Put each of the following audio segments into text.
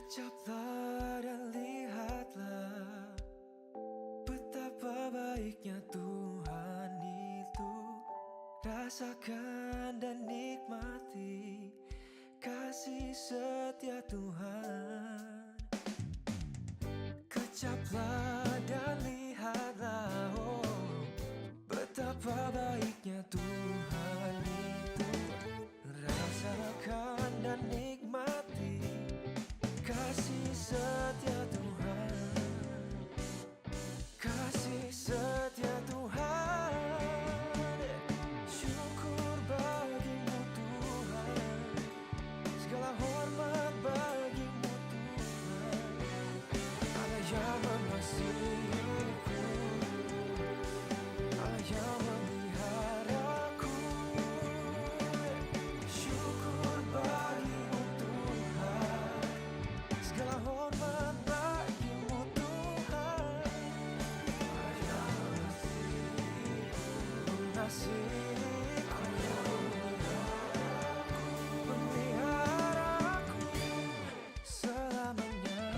Kecaplah dan lihatlah betapa baiknya Tuhan itu. Rasakan dan nikmati kasih setia Tuhan. Kecaplah dan lihatlah, oh, betapa baiknya Tuhan itu. Rasakan dan nikmati kasih setia Tuhan. Kasih setia Tuhan. Syukur bagimu Tuhan. Segala hormat bagimu Tuhan. Allah yang mengasihiku, Allah yang memeliharaku. Syukur bagimu Tuhan. Segala hormat bagimu Tuhan. Allah yang mengasihiku, memeliharaku selamanya.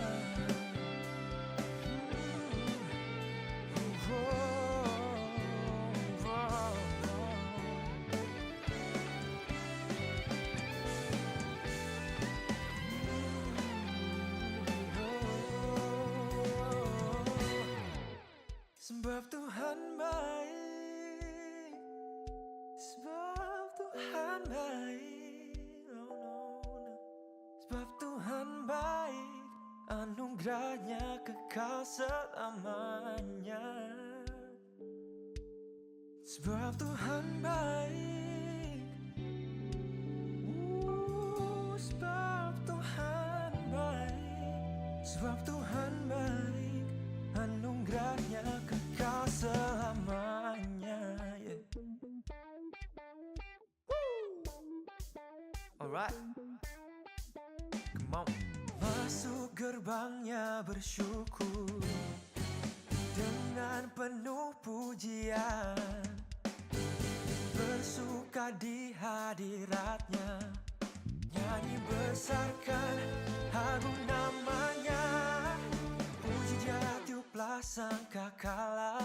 Sebab Tuhan baik, sebab Tuhan baik, oh, no. Sebab Tuhan baik, anugerahnya kekal selamanya. Sebab Tuhan baik, sebab Tuhan baik, sebab Tuhan baik, anugerahnya kekal selamanya, yeah. Alright, come on. Masuk gerbangnya bersyukur dengan penuh pujian, bersuka di hadiratnya, nyanyi besarkan agung namanya. Puji dia tiuplah sangkakala,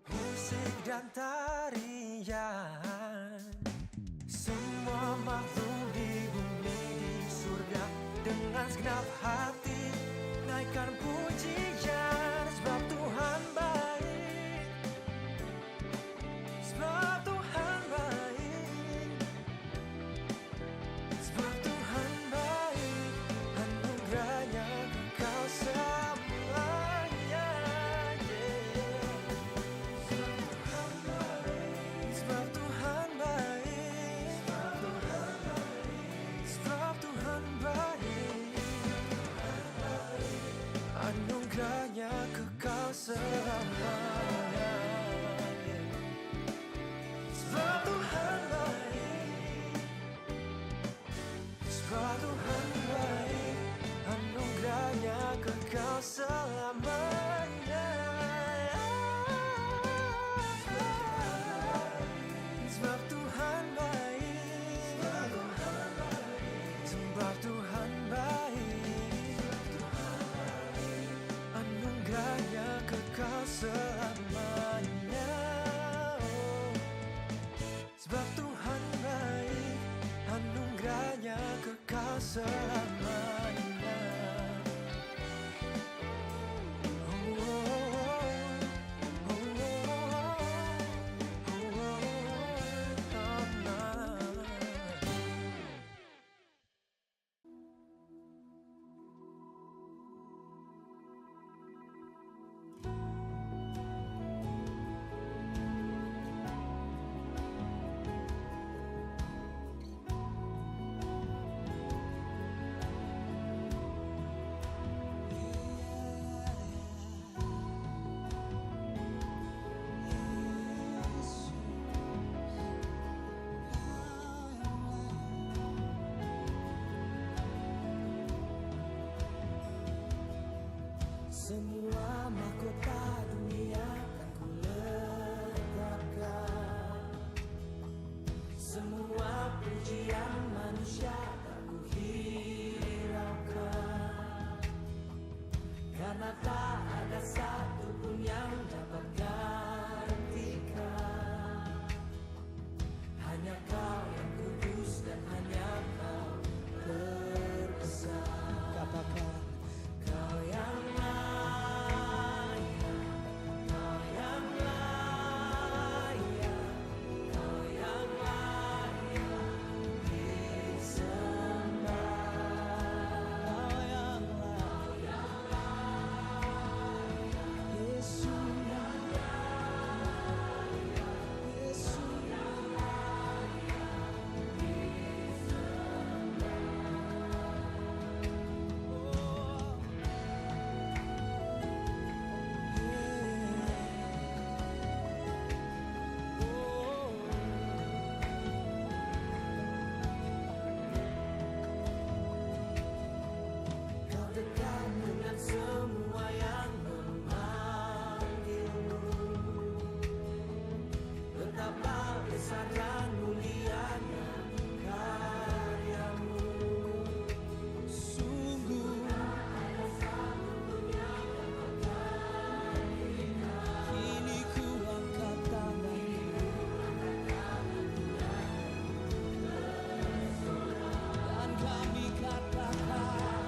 musik dan tarian. Semua makhluk di bumi di surga dengan segenap hati naikkan pujian. Sebab Tuhan baik, sebab Tuhan baik, sebab Tuhan baik, anugerahnya kekal selamanya, yeah. Sebab Tuhan baik, sebab Tuhan baik, sebab Tuhan baik, anugerahnya kekal selamanya, yeah. Sebab Tuhan baik, sebab Tuhan baik, anugerahnya kekal selamanya. Sebab Tuhan baik, sebab Tuhan baik, anugerahnya kekal selamanya, oh. Sebab Tuhan baik, anugerahnya kekal selamanya. Semua mahkota dunia akan ku letakkan, semua pujian manusia tak ku hiraukan. karena tak ada satupun yang dapat gantikan. Hanya Kau yang kudus dan hanya Kau terbesar. Katakan Kau yang layak, Kau yang layak, Kau yang layak disembah. Kau yang layak, Yesus. Kau dekat dengan semua yang memanggilmu. Betapa besar dan mulianya karyamu. Sungguh kini ku angkat tanganku dan kami katakan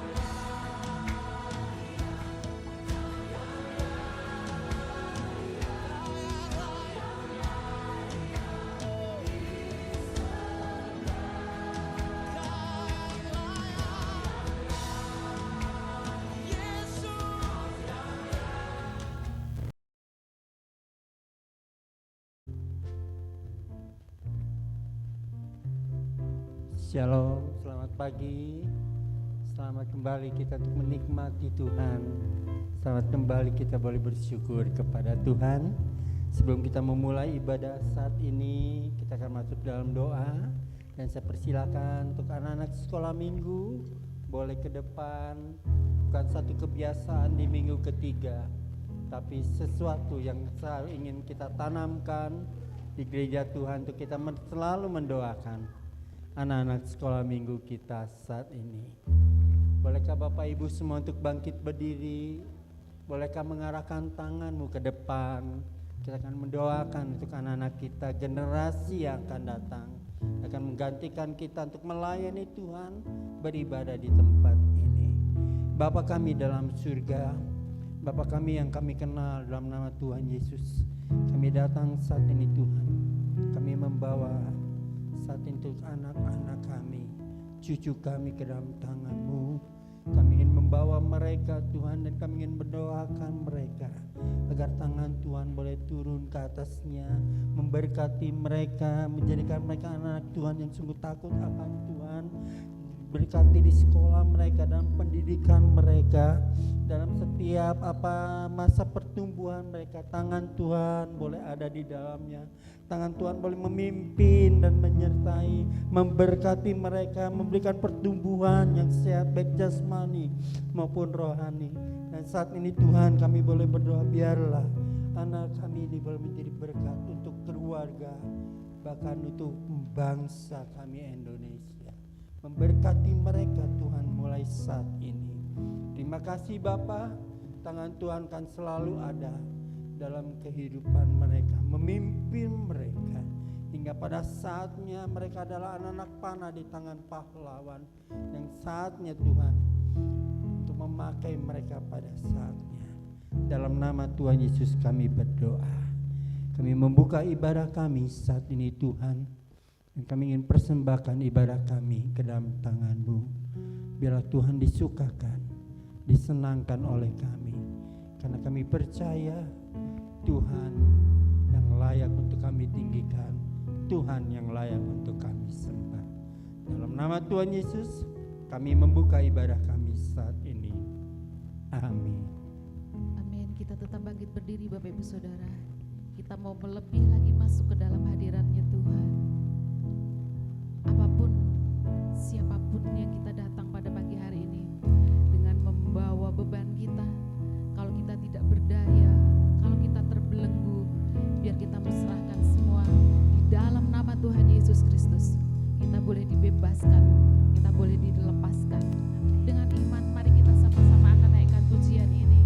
Shalom, selamat pagi. Selamat kembali kita untuk menikmati Tuhan. Selamat kembali kita boleh bersyukur kepada Tuhan. Sebelum kita memulai ibadah saat ini, kita akan masuk dalam doa. Dan saya persilakan untuk anak-anak sekolah minggu boleh ke depan. Bukan satu kebiasaan di minggu ketiga, tapi sesuatu yang selalu ingin kita tanamkan di gereja Tuhan untuk kita selalu mendoakan anak-anak sekolah minggu kita saat ini. Bolehkah Bapak Ibu semua untuk bangkit berdiri? Bolehkah mengarahkan tanganmu ke depan? Kita akan mendoakan untuk anak-anak kita, generasi yang akan datang, akan menggantikan kita untuk melayani Tuhan, beribadah di tempat ini. Bapa kami dalam surga, Bapa kami yang kami kenal dalam nama Tuhan Yesus, kami datang saat ini Tuhan. Kami membawa saat untuk anak-anak kami, cucu kami ke dalam tangan-Mu. Kami ingin membawa mereka Tuhan, dan kami ingin mendoakan mereka agar tangan Tuhan boleh turun ke atasnya, memberkati mereka, menjadikan mereka anak Tuhan yang sungguh takut akan Tuhan. Berkati di sekolah mereka, dalam pendidikan mereka, dalam setiap masa pertumbuhan mereka. Tangan Tuhan boleh ada di dalamnya. Tangan Tuhan boleh memimpin dan menyertai, memberkati mereka, memberikan pertumbuhan yang sehat baik jasmani maupun rohani. Dan saat ini Tuhan, kami boleh berdoa, biarlah anak kami ini boleh menjadi berkat untuk keluarga, bahkan untuk bangsa kami Indonesia. Memberkati mereka Tuhan mulai saat ini. Terima kasih Bapa, tangan Tuhan kan selalu ada dalam kehidupan mereka, memimpin mereka hingga pada saatnya mereka adalah anak-anak panah di tangan pahlawan, yang saatnya Tuhan untuk memakai mereka pada saatnya. Dalam nama Tuhan Yesus kami berdoa. Kami membuka ibadah kami saat ini Tuhan, dan kami ingin persembahkan ibadah kami ke dalam tangan-Mu. Biarlah Tuhan disukakan, disenangkan oleh kami, karena kami percaya Tuhan yang layak untuk kami tinggikan, Tuhan yang layak untuk kami sembah. Dalam nama Tuhan Yesus kami membuka ibadah kami saat ini. Amin. Amin. Kita tetap bangkit berdiri Bapak Ibu Saudara. Kita mau melebih lagi masuk ke dalam hadirat-Nya Tuhan. Apapun, siapapun yang kita datang pada pagi hari ini dengan membawa beban kita, kalau kita tidak berdaya, kalau kita terbelenggu, biar kita serahkan semua di dalam nama Tuhan Yesus Kristus. Kita boleh dibebaskan, kita boleh dilepaskan. Dengan iman mari kita sama-sama akan naikkan pujian ini.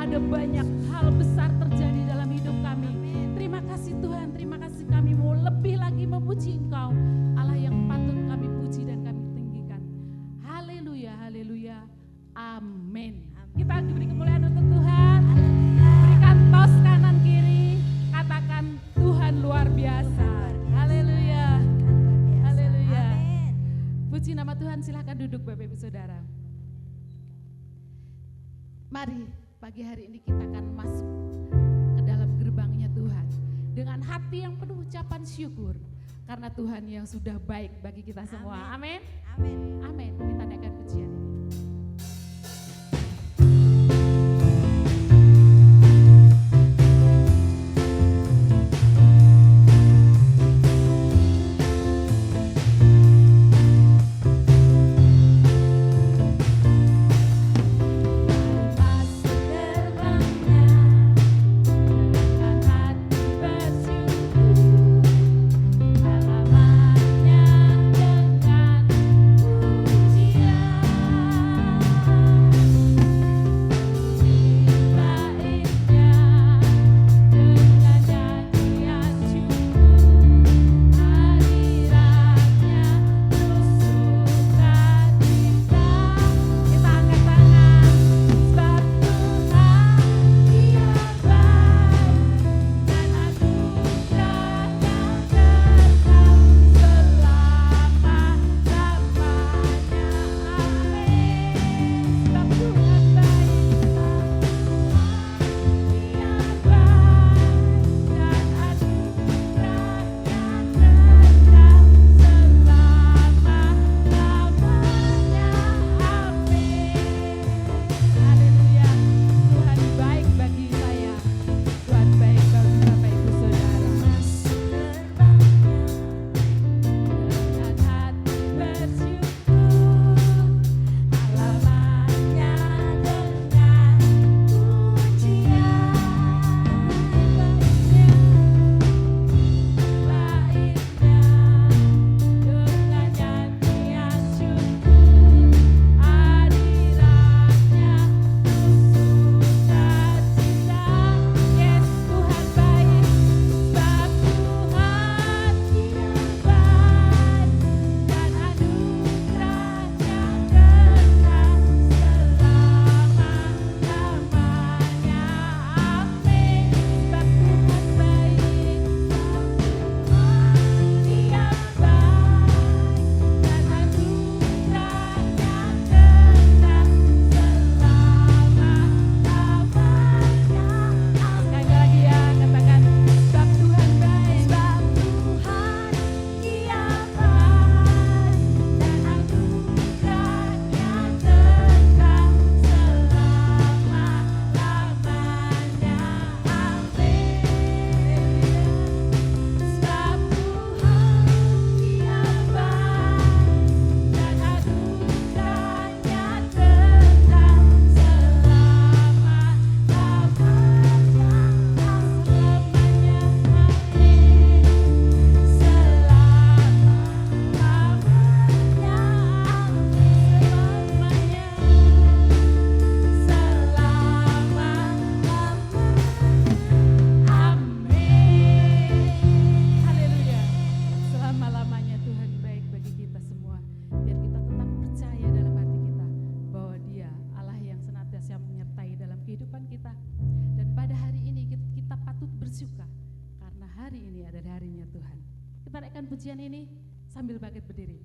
ada banyak hal besar terjadi dalam hidup kami. Terima kasih Tuhan, terima kasih kami mau lebih lagi memuji Engkau, Allah yang patut kami puji dan kami tinggikan. Haleluya, haleluya, amin. Kita diberi kemuliaan untuk Tuhan. Berikan tos kanan kiri, katakan Tuhan luar biasa. Haleluya, haleluya. Puji nama Tuhan, silakan duduk Bapak Ibu Saudara. Mari pagi hari ini kita akan masuk ke dalam gerbangnya Tuhan dengan hati yang penuh ucapan syukur karena Tuhan yang sudah baik bagi kita semua. Amin. Amin. Amin. Kita naikkan pujian ini. Kita naikkan pujian ini sambil bangkit berdiri.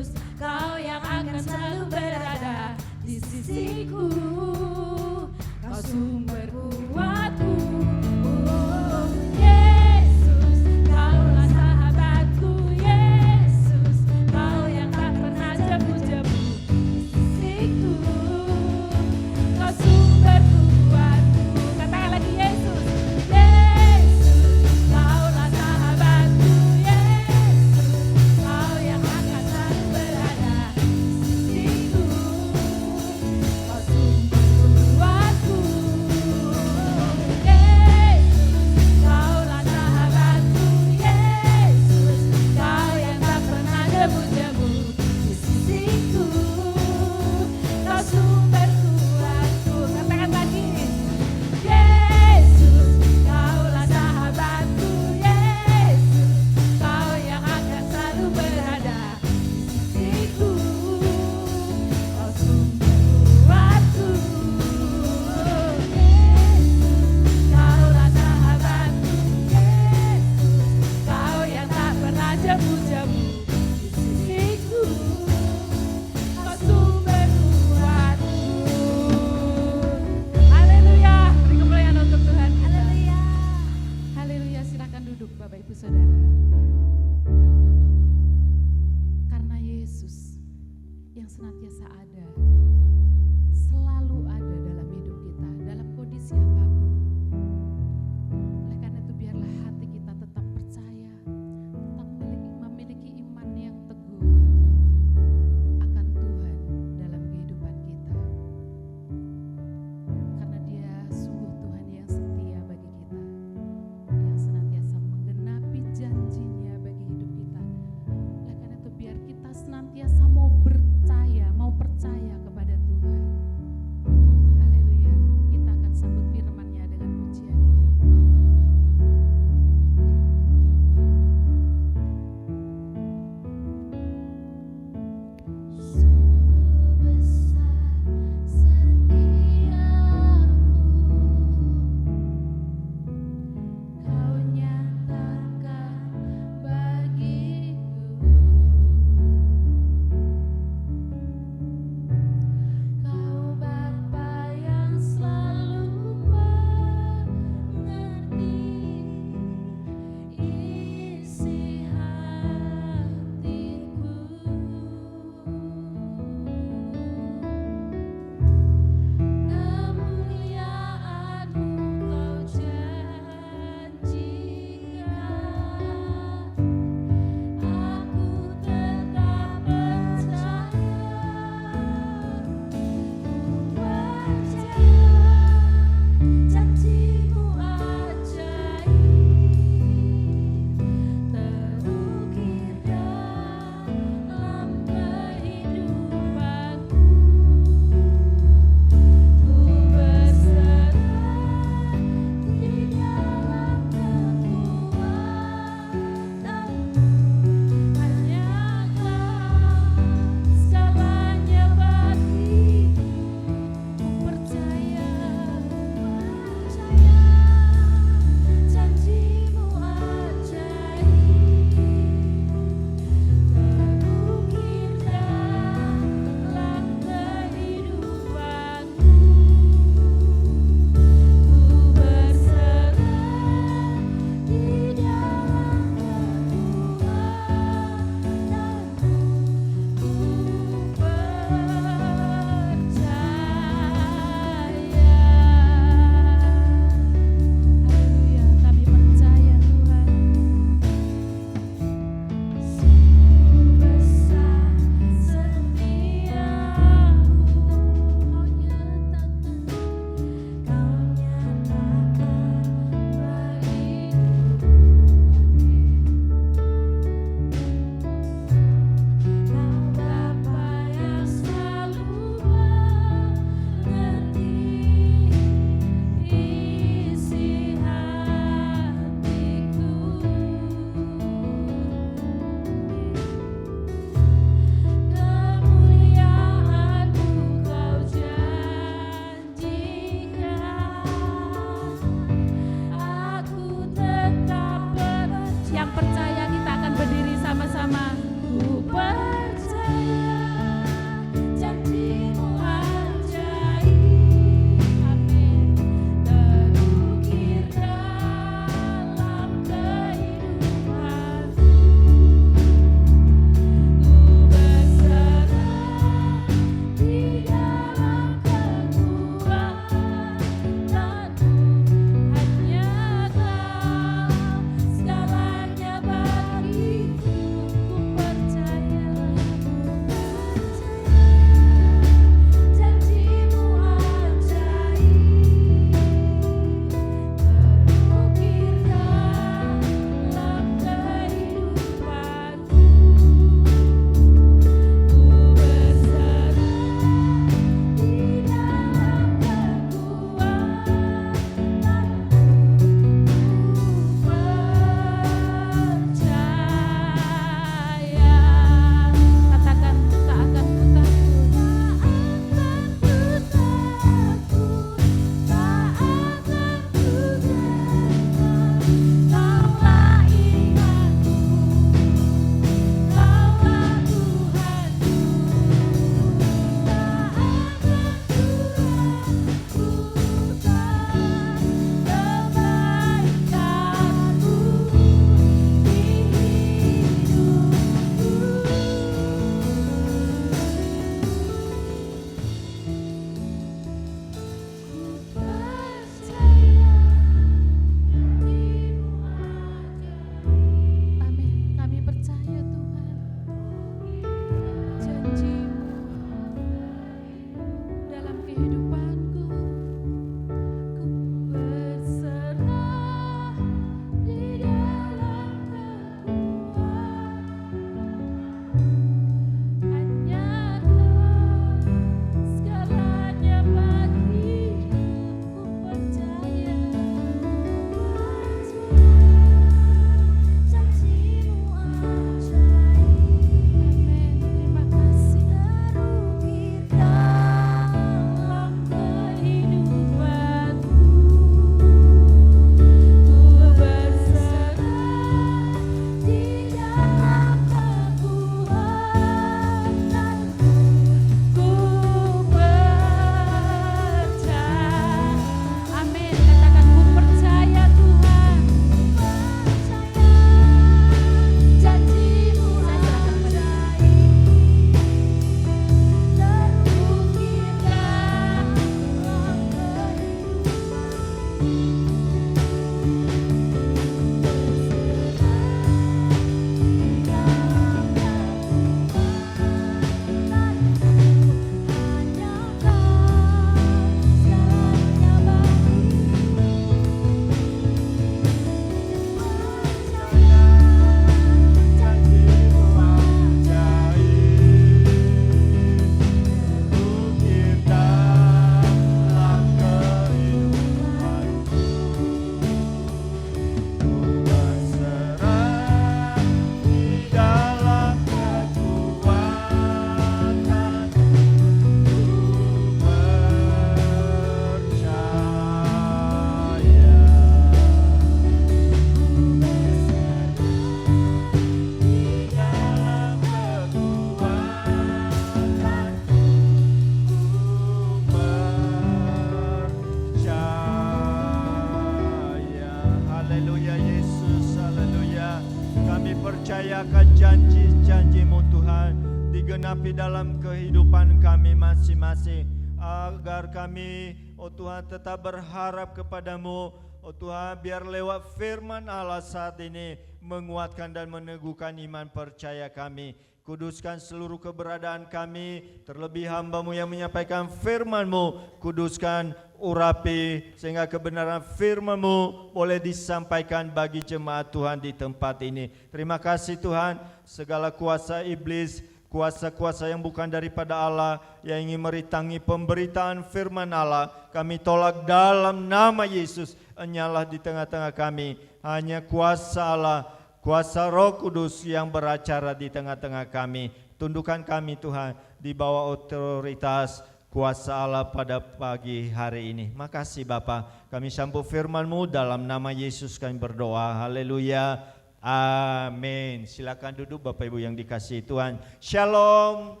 percayakan janji-janji-Mu Tuhan digenapi dalam kehidupan kami masing-masing, agar kami, oh Tuhan, tetap berharap kepada-Mu. Oh Tuhan, biar lewat firman Allah saat ini menguatkan dan meneguhkan iman percaya kami. Kuduskan seluruh keberadaan kami, terlebih hamba-Mu yang menyampaikan firman-Mu. Kuduskan, urapi, sehingga kebenaran firman-Mu boleh disampaikan bagi jemaat Tuhan di tempat ini. Terima kasih Tuhan, segala kuasa iblis, kuasa-kuasa yang bukan daripada Allah, yang ingin merintangi pemberitaan firman Allah, kami tolak dalam nama Yesus. Enyalah di tengah-tengah kami, hanya kuasa Allah, kuasa Roh Kudus yang beracara di tengah-tengah kami. Tundukkan kami Tuhan di bawah otoritas kuasa Allah pada pagi hari ini. Makasih Bapa, kami sambut firman-Mu dalam nama Yesus kami berdoa. Haleluya. Amin. Silakan duduk Bapak Ibu yang dikasihi Tuhan. Shalom.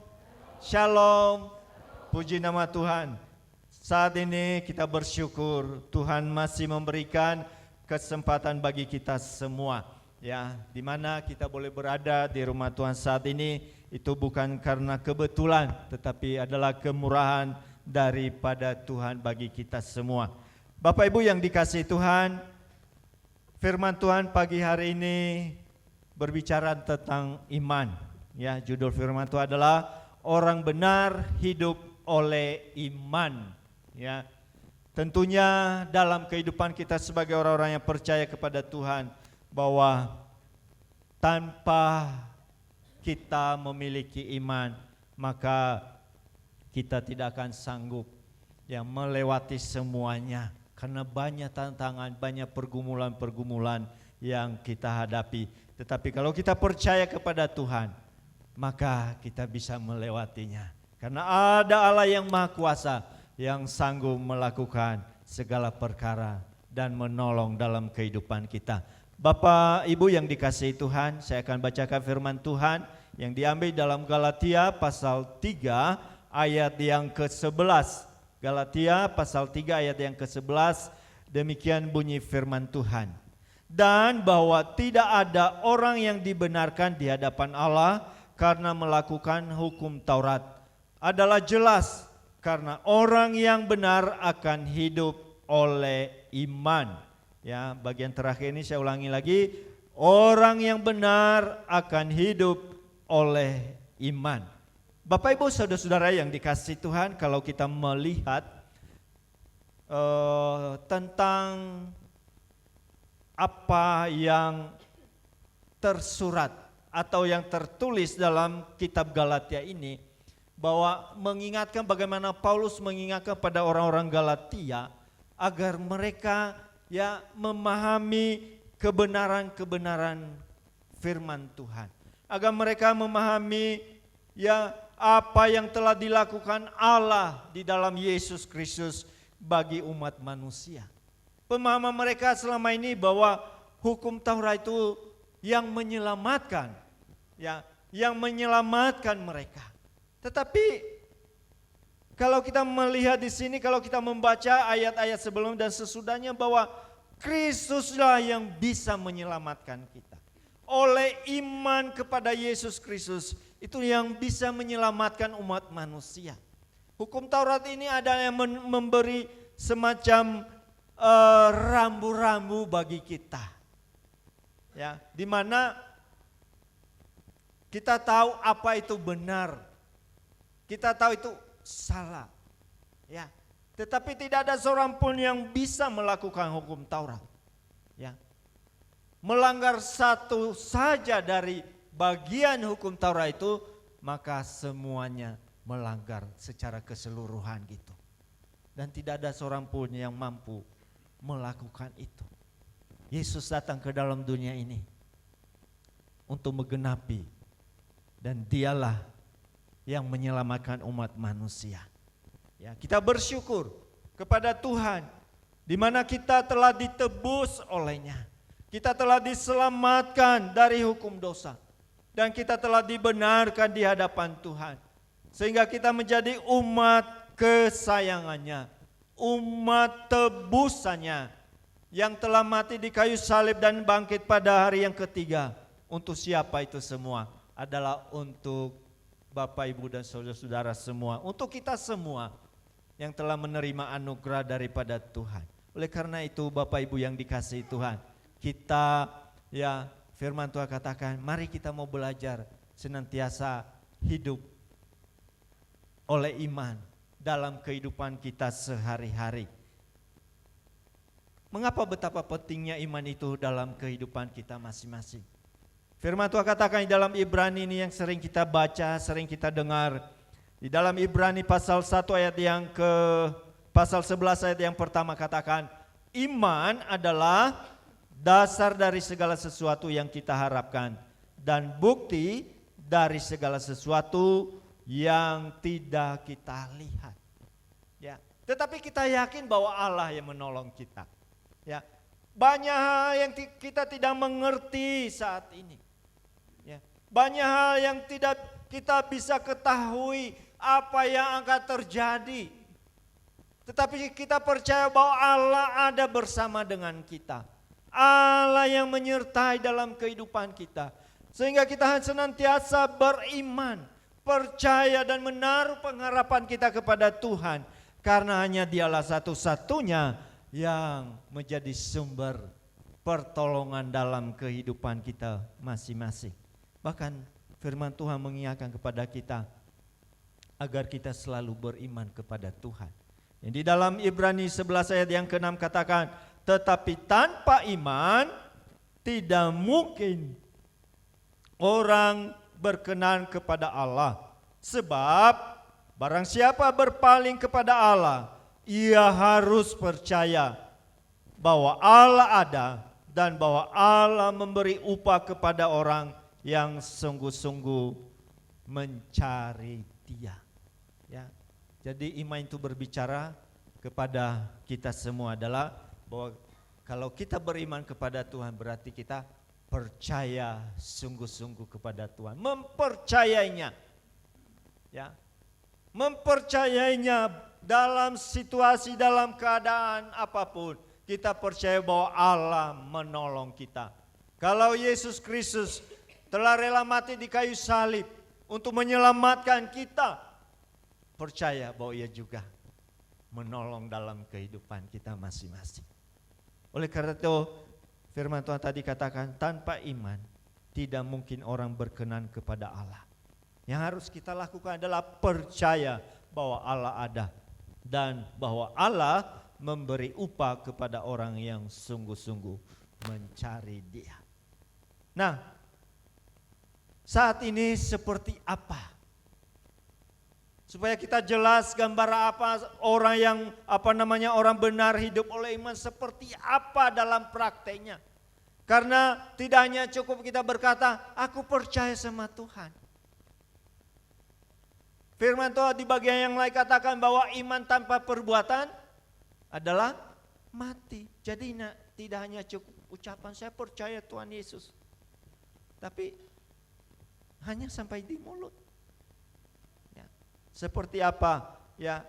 Shalom. Puji nama Tuhan. Saat ini kita bersyukur Tuhan masih memberikan kesempatan bagi kita semua. Ya, di mana kita boleh berada di rumah Tuhan saat ini itu bukan karena kebetulan, tetapi adalah kemurahan daripada Tuhan bagi kita semua. Bapak Ibu yang dikasihi Tuhan, firman Tuhan pagi hari ini berbicara tentang iman. Ya, judul firman Tuhan adalah orang benar hidup oleh iman. Ya, tentunya dalam kehidupan kita sebagai orang-orang yang percaya kepada Tuhan, bahwa tanpa kita memiliki iman, maka kita tidak akan sanggup yang melewati semuanya, karena banyak tantangan, banyak pergumulan-pergumulan yang kita hadapi. Tetapi kalau kita percaya kepada Tuhan, maka kita bisa melewatinya, karena ada Allah yang Maha Kuasa yang sanggup melakukan segala perkara dan menolong dalam kehidupan kita. Bapak Ibu yang dikasihi Tuhan, saya akan bacakan firman Tuhan yang diambil dalam Galatia pasal 3 ayat yang ke-11. Galatia pasal 3 ayat yang ke-11, demikian bunyi firman Tuhan. Dan bahwa tidak ada orang yang dibenarkan di hadapan Allah karena melakukan hukum Taurat adalah jelas, karena orang yang benar akan hidup oleh iman. Ya, bagian terakhir ini saya ulangi lagi, orang yang benar akan hidup oleh iman. Bapak Ibu saudara-saudara yang dikasihi Tuhan, kalau kita melihat tentang apa yang tersurat atau yang tertulis dalam kitab Galatia ini, bahwa mengingatkan bagaimana Paulus mengingatkan pada orang-orang Galatia agar mereka ya memahami kebenaran-kebenaran firman Tuhan, agar mereka memahami ya apa yang telah dilakukan Allah di dalam Yesus Kristus bagi umat manusia. Pemahaman mereka selama ini bahwa hukum Taurat itu yang menyelamatkan, ya, yang menyelamatkan mereka. Tetapi kalau kita melihat di sini, kalau kita membaca ayat-ayat sebelum dan sesudahnya, bahwa Kristuslah yang bisa menyelamatkan kita. Oleh iman kepada Yesus Kristus, itu yang bisa menyelamatkan umat manusia. Hukum Taurat ini ada yang memberi semacam rambu-rambu bagi kita. Ya, di mana kita tahu apa itu benar. Kita tahu itu salah, ya. Tetapi tidak ada seorang pun yang bisa melakukan hukum Taurat, ya. Melanggar satu saja dari bagian hukum Taurat itu, maka semuanya melanggar secara keseluruhan gitu. Dan tidak ada seorang pun yang mampu melakukan itu. Yesus datang ke dalam dunia ini untuk menggenapi, dan dialah yang menyelamatkan umat manusia. Ya, kita bersyukur kepada Tuhan di mana kita telah ditebus olehnya. Kita telah diselamatkan dari hukum dosa dan kita telah dibenarkan di hadapan Tuhan. Sehingga kita menjadi umat kesayangannya, umat tebusannya yang telah mati di kayu salib dan bangkit pada hari yang ketiga Untuk siapa itu semua? Adalah untuk Bapak, Ibu, dan saudara-saudara semua. Untuk kita semua yang telah menerima anugerah daripada Tuhan. Oleh karena itu Bapak Ibu yang dikasihi Tuhan, kita firman Tuhan katakan, mari kita mau belajar senantiasa hidup oleh iman dalam kehidupan kita sehari-hari. Mengapa betapa pentingnya iman itu dalam kehidupan kita masing-masing? Firman Tuhan katakan di dalam Ibrani ini yang sering kita baca, sering kita dengar. Di dalam Ibrani pasal 1 ayat pasal 11 ayat yang pertama katakan, iman adalah dasar dari segala sesuatu yang kita harapkan dan bukti dari segala sesuatu yang tidak kita lihat. Ya, tetapi kita yakin bahwa Allah yang menolong kita. Ya, banyak hal yang kita tidak mengerti saat ini. Ya, banyak hal yang tidak kita bisa ketahui apa yang akan terjadi. Tetapi kita percaya bahwa Allah ada bersama dengan kita. Allah yang menyertai dalam kehidupan kita. Sehingga kita senantiasa beriman, percaya dan menaruh pengharapan kita kepada Tuhan. Karena hanya Dialah satu-satunya yang menjadi sumber pertolongan dalam kehidupan kita masing-masing. Bahkan firman Tuhan mengingatkan kepada kita agar kita selalu beriman kepada Tuhan. Yang di dalam Ibrani 11 ayat yang ke-6 katakan, tetapi tanpa iman tidak mungkin orang berkenan kepada Allah. Sebab barang siapa berpaling kepada Allah, ia harus percaya bahwa Allah ada dan bahwa Allah memberi upah kepada orang yang sungguh-sungguh mencari Dia. Ya. Jadi iman itu berbicara kepada kita semua adalah bahwa kalau kita beriman kepada Tuhan berarti kita percaya sungguh-sungguh kepada Tuhan, mempercayainya. Ya. Mempercayainya dalam situasi, dalam keadaan apapun, kita percaya bahwa Allah menolong kita. Kalau Yesus Kristus telah rela mati di kayu salib untuk menyelamatkan kita, percaya bahwa Ia juga menolong dalam kehidupan kita masing-masing. Oleh karena itu firman Tuhan tadi katakan, tanpa iman tidak mungkin orang berkenan kepada Allah. Yang harus kita lakukan adalah percaya bahwa Allah ada dan bahwa Allah memberi upah kepada orang yang sungguh-sungguh mencari Dia. Nah, saat ini seperti apa? Supaya kita jelas gambar apa orang yang orang benar hidup oleh iman seperti apa dalam prakteknya. Karena tidak hanya cukup kita berkata, aku percaya sama Tuhan. Firman Tuhan di bagian yang lain katakan bahwa iman tanpa perbuatan adalah mati. Jadi tidak hanya cukup ucapan saya percaya Tuhan Yesus. Tapi hanya sampai di mulut. Seperti apa ya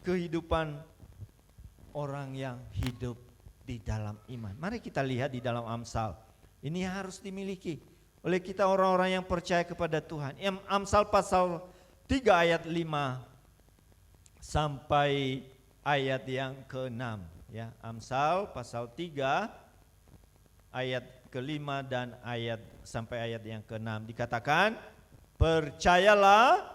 kehidupan orang yang hidup di dalam iman. Mari kita lihat di dalam Amsal. Ini harus dimiliki oleh kita orang-orang yang percaya kepada Tuhan. Amsal pasal 3 ayat 5 sampai ayat yang ke-6 ya. Amsal pasal 3 ayat ke-5 dan sampai ayat yang ke-6 dikatakan, percayalah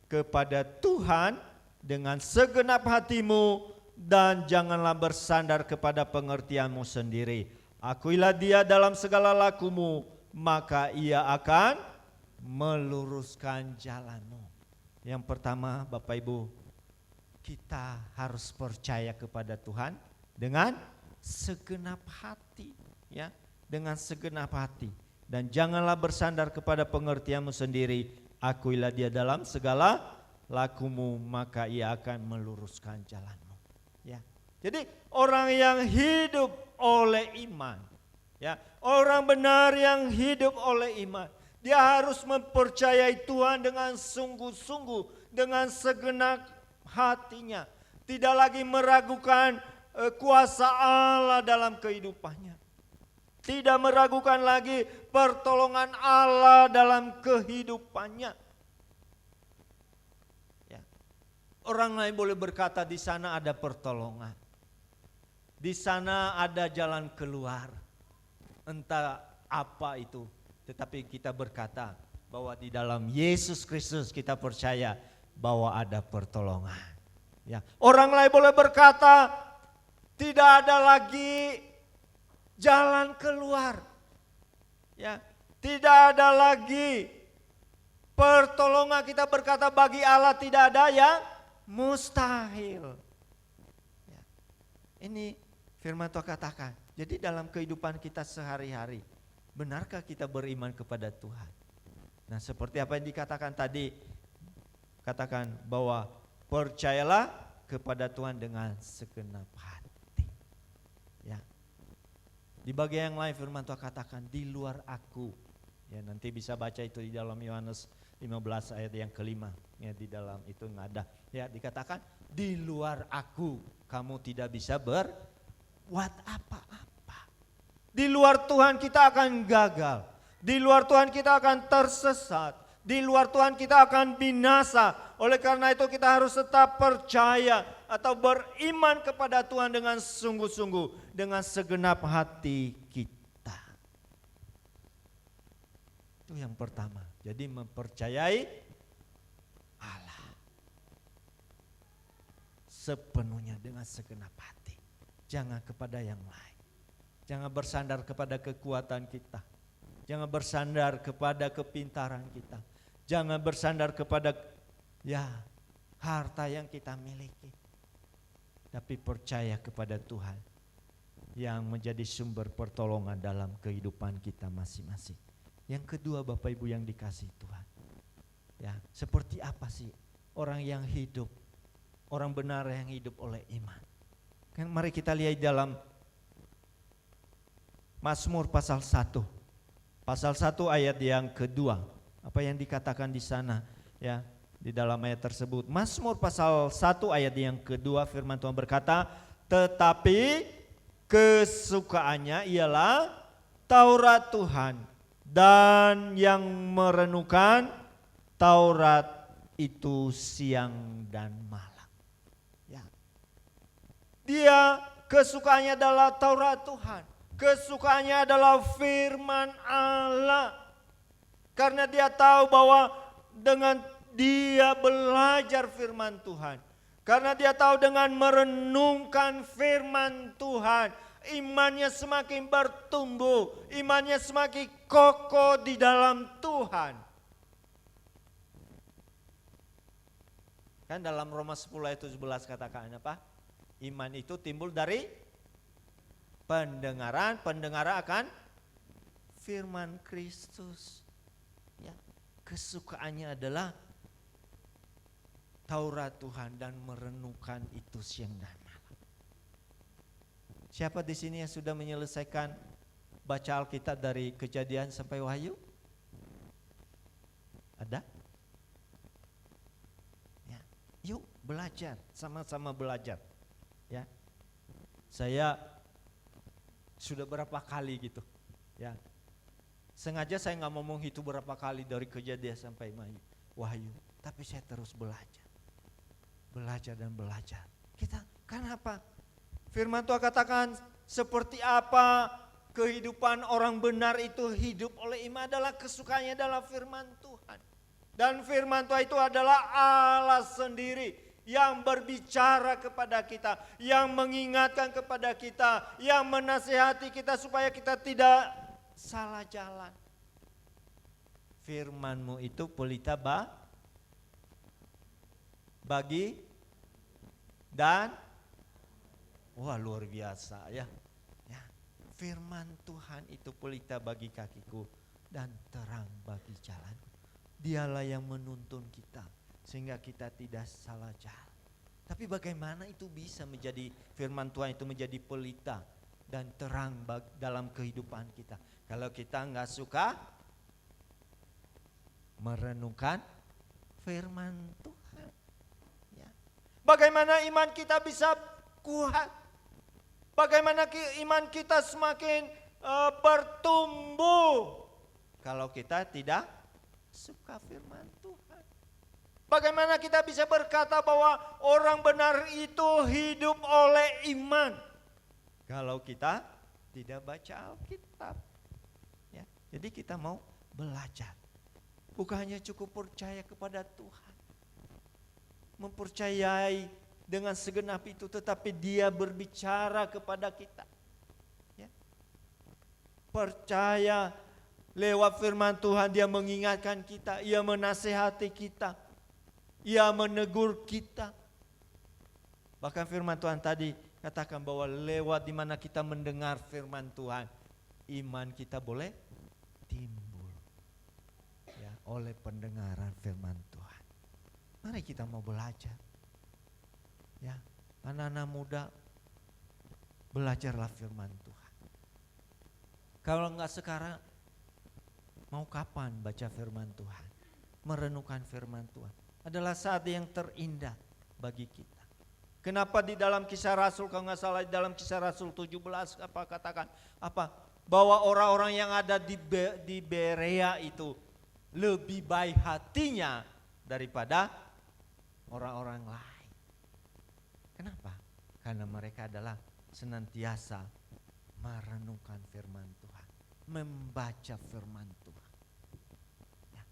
kepada Tuhan dengan segenap hatimu dan janganlah bersandar kepada pengertianmu sendiri. Akuilah Dia dalam segala lakumu, maka Ia akan meluruskan jalanmu. Yang pertama Bapak Ibu, kita harus percaya kepada Tuhan dengan segenap hati, ya, dengan segenap hati. Dan janganlah bersandar kepada pengertianmu sendiri. Akuilah Dia dalam segala lakumu, maka Ia akan meluruskan jalanmu. Ya. Jadi orang yang hidup oleh iman, ya, orang benar yang hidup oleh iman, dia harus mempercayai Tuhan dengan sungguh-sungguh, dengan segenap hatinya. Tidak lagi meragukan kuasa Allah dalam kehidupannya. tidak meragukan lagi pertolongan Allah dalam kehidupannya. Ya. Orang lain boleh berkata di sana ada pertolongan. Di sana ada jalan keluar. Entah apa itu. Tetapi kita berkata bahwa di dalam Yesus Kristus kita percaya bahwa ada pertolongan. Ya. Orang lain boleh berkata tidak ada lagi jalan keluar. Ya, tidak ada lagi pertolongan. Kita berkata bagi Allah tidak ada yang mustahil. Ya. Ini firman Tuhan katakan. Jadi dalam kehidupan kita sehari-hari, benarkah kita beriman kepada Tuhan? Nah, seperti apa yang dikatakan tadi, katakan bahwa percayalah kepada Tuhan dengan segenap hati. Ya. Di bagian yang lain firman Tuhan katakan di luar aku. Ya, nanti bisa baca itu di dalam Yohanes 15 ayat yang kelima. Ya, di dalam itu ada. Ya, dikatakan di luar aku kamu tidak bisa berbuat apa-apa. Di luar Tuhan kita akan gagal. Di luar Tuhan kita akan tersesat. Di luar Tuhan kita akan binasa. Oleh karena itu kita harus tetap percaya atau beriman kepada Tuhan dengan sungguh-sungguh, dengan segenap hati kita. Itu yang pertama. Jadi mempercayai Allah sepenuhnya dengan segenap hati. Jangan kepada yang lain. Jangan bersandar kepada kekuatan kita. Jangan bersandar kepada kepintaran kita. Jangan bersandar kepada harta yang kita miliki. Tapi percaya kepada Tuhan yang menjadi sumber pertolongan dalam kehidupan kita masing-masing. Yang kedua, Bapak Ibu yang dikasihi Tuhan. Ya, seperti apa sih orang yang hidup, orang benar yang hidup oleh iman? Kan mari kita lihat dalam Mazmur pasal 1. Pasal 1 ayat yang kedua. Apa yang dikatakan di sana, ya, di dalam ayat tersebut. Mazmur pasal 1 ayat yang kedua firman Tuhan berkata, tetapi kesukaannya ialah Taurat Tuhan, dan yang merenungkan Taurat itu siang dan malam. Ya. Dia kesukaannya adalah Taurat Tuhan. Kesukaannya adalah firman Allah. Karena dia tahu bahwa dengan dia belajar firman Tuhan. Karena dia tahu dengan merenungkan firman Tuhan, imannya semakin bertumbuh, imannya semakin kokoh di dalam Tuhan. Kan dalam Roma 10 ayat 17 katakan apa? Iman itu timbul dari pendengaran, pendengaran akan firman Kristus. Ya, kesukaannya adalah Taurat Tuhan dan merenungkan itu siang dan malam. Siapa di sini yang sudah menyelesaikan baca Alkitab dari Kejadian sampai Wahyu? Ada? Ya, yuk belajar, sama-sama belajar. Ya, saya sudah berapa kali gitu, ya. Sengaja saya nggak mau menghitung berapa kali dari Kejadian sampai Wahyu, tapi saya terus belajar dan belajar. Kita kenapa? Firman Tuhan katakan seperti apa kehidupan orang benar itu hidup oleh iman adalah kesukaannya adalah firman Tuhan. Dan firman Tuhan itu adalah Allah sendiri yang berbicara kepada kita, yang mengingatkan kepada kita, yang menasihati kita supaya kita tidak salah jalan. Firman-Mu itu pelita bagi dan wah luar biasa ya. Ya, firman Tuhan itu pelita bagi kakiku dan terang bagi jalan. Dialah yang menuntun kita sehingga kita tidak salah jalan. Tapi bagaimana itu bisa menjadi firman Tuhan itu menjadi pelita dan terang dalam kehidupan kita? Kalau kita nggak suka merenungkan firman Tuhan, ya. Bagaimana iman kita bisa kuat? Bagaimana iman kita semakin bertumbuh kalau kita tidak suka firman Tuhan? Bagaimana kita bisa berkata bahwa orang benar itu hidup oleh iman kalau kita tidak baca Alkitab? Ya, jadi kita mau belajar. Bukan hanya cukup percaya kepada Tuhan, mempercayai dengan segenap itu, tetapi Dia berbicara kepada kita. Ya. Percaya lewat firman Tuhan, Dia mengingatkan kita, Ia menasehati kita, Ia menegur kita. Bahkan firman Tuhan tadi katakan bahwa lewat di mana kita mendengar firman Tuhan, iman kita boleh timbul ya, oleh pendengaran firman Tuhan. Mari kita mau belajar. Ya, anak-anak muda, belajarlah firman Tuhan. Kalau enggak sekarang, mau kapan baca firman Tuhan? Merenungkan firman Tuhan adalah saat yang terindah bagi kita. Kenapa di dalam Kisah Rasul, kalau enggak salah di dalam Kisah Rasul 17 apa katakan apa? Bahwa orang-orang yang ada di Berea itu lebih baik hatinya daripada orang-orang lain. Kenapa? Karena mereka adalah senantiasa merenungkan firman Tuhan, membaca firman Tuhan. Ya.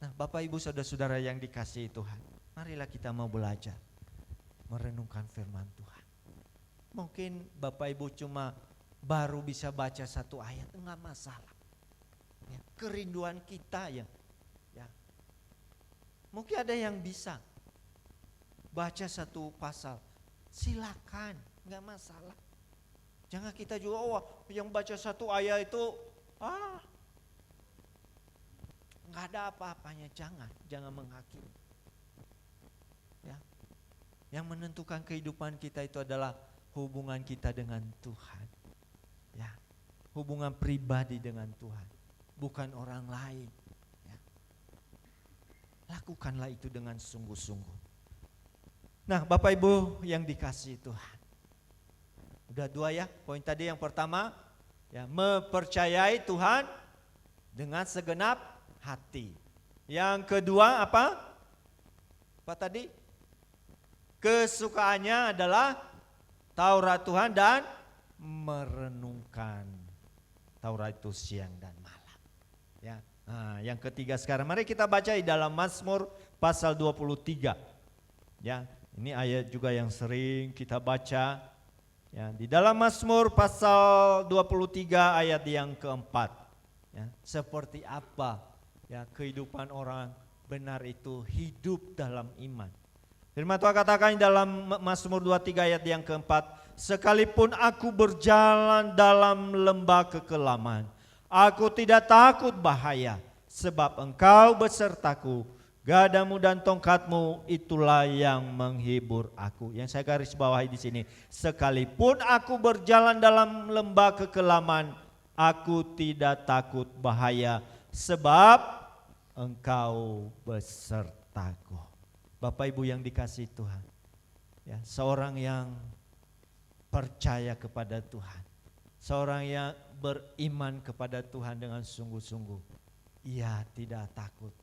Nah, Bapak Ibu Saudara-saudara yang dikasihi Tuhan, marilah kita mau belajar merenungkan firman Tuhan. Mungkin Bapak Ibu cuma baru bisa baca satu ayat, enggak masalah. Ya, kerinduan kita ya. Mungkin ada yang bisa baca satu pasal, silakan, enggak masalah. Jangan kita juga yang baca satu ayat itu enggak ada apa-apanya, jangan menghakimi. Ya. Yang menentukan kehidupan kita itu adalah hubungan kita dengan Tuhan. Ya. Hubungan pribadi dengan Tuhan, bukan orang lain. Ya. Lakukanlah itu dengan sungguh-sungguh. Nah, Bapak Ibu yang dikasihi Tuhan, udah dua ya, poin tadi yang pertama, ya mempercayai Tuhan dengan segenap hati. Yang kedua apa? Apa tadi? Kesukaannya adalah Taurat Tuhan dan merenungkan Taurat itu siang dan malam. Ya. Nah, yang ketiga sekarang mari kita baca di dalam Mazmur pasal 23. Ya. Ini ayat juga yang sering kita baca. Ya, di dalam Mazmur pasal 23 ayat yang keempat. Ya, seperti apa ya kehidupan orang benar itu hidup dalam iman. Firman Tuhan katakan dalam Mazmur 23 ayat yang keempat, sekalipun aku berjalan dalam lembah kekelaman, aku tidak takut bahaya, sebab Engkau besertaku. Gadamu dan tongkatmu itulah yang menghibur aku. Yang saya garis bawahi di sini, sekalipun aku berjalan dalam lembah kekelaman, aku tidak takut bahaya, sebab Engkau besertaku. Bapak Ibu yang dikasihi Tuhan, ya, seorang yang percaya kepada Tuhan, seorang yang beriman kepada Tuhan dengan sungguh-sungguh, ia tidak takut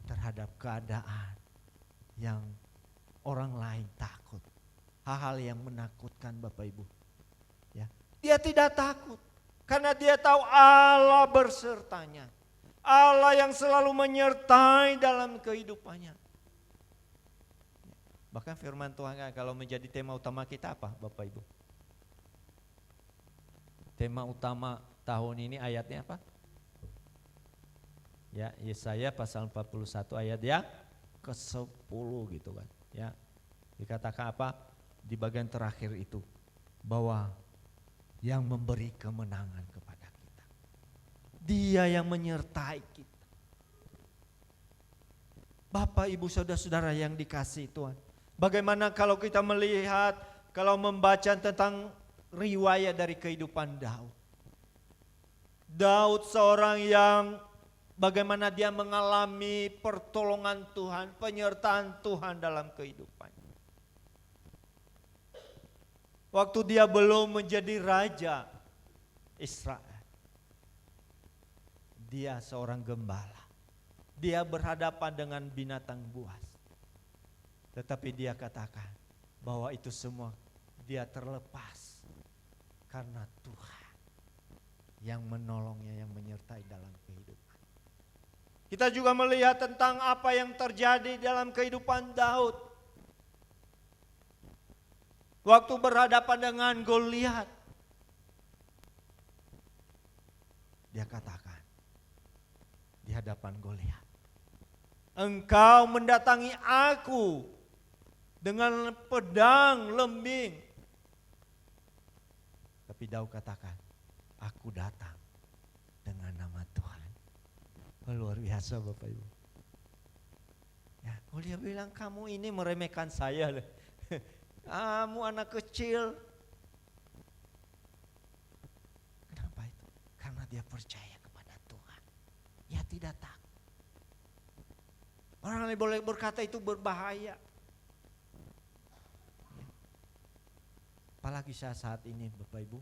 terhadap keadaan yang orang lain takut, hal-hal yang menakutkan Bapak Ibu. Ya, dia tidak takut karena dia tahu Allah bersertanya, Allah yang selalu menyertai dalam kehidupannya. Bahkan firman Tuhan kalau menjadi tema utama kita apa Bapak Ibu? Tema utama tahun ini ayatnya apa? Ya, Yesaya pasal 41 ayat yang ke-10 gitu kan. Ya. Dikatakan apa? Di bagian terakhir itu bahwa yang memberi kemenangan kepada kita. Dia yang menyertai kita. Bapak, Ibu, Saudara-saudara yang dikasihi Tuhan. Bagaimana kalau kita melihat, kalau membaca tentang riwayat dari kehidupan Daud. Daud seorang yang bagaimana dia mengalami pertolongan Tuhan, penyertaan Tuhan dalam kehidupannya. Waktu dia belum menjadi raja Israel, dia seorang gembala. Dia berhadapan dengan binatang buas. Tetapi dia katakan bahwa itu semua dia terlepas karena Tuhan yang menolongnya, yang menyertai dalam kehidupan. Kita juga melihat tentang apa yang terjadi dalam kehidupan Daud. Waktu berhadapan dengan Goliat, dia katakan di hadapan Goliat, engkau mendatangi aku dengan pedang lembing. Tapi Daud katakan, aku datang dengan nama Tuhan. Luar biasa Bapak Ibu. Ya, Goliat bilang, kamu ini meremehkan saya. Kamu anak kecil. Kenapa itu? Karena dia percaya kepada Tuhan. Ya tidak takut. Orang lain boleh berkata itu berbahaya. Apalagi saat ini Bapak Ibu,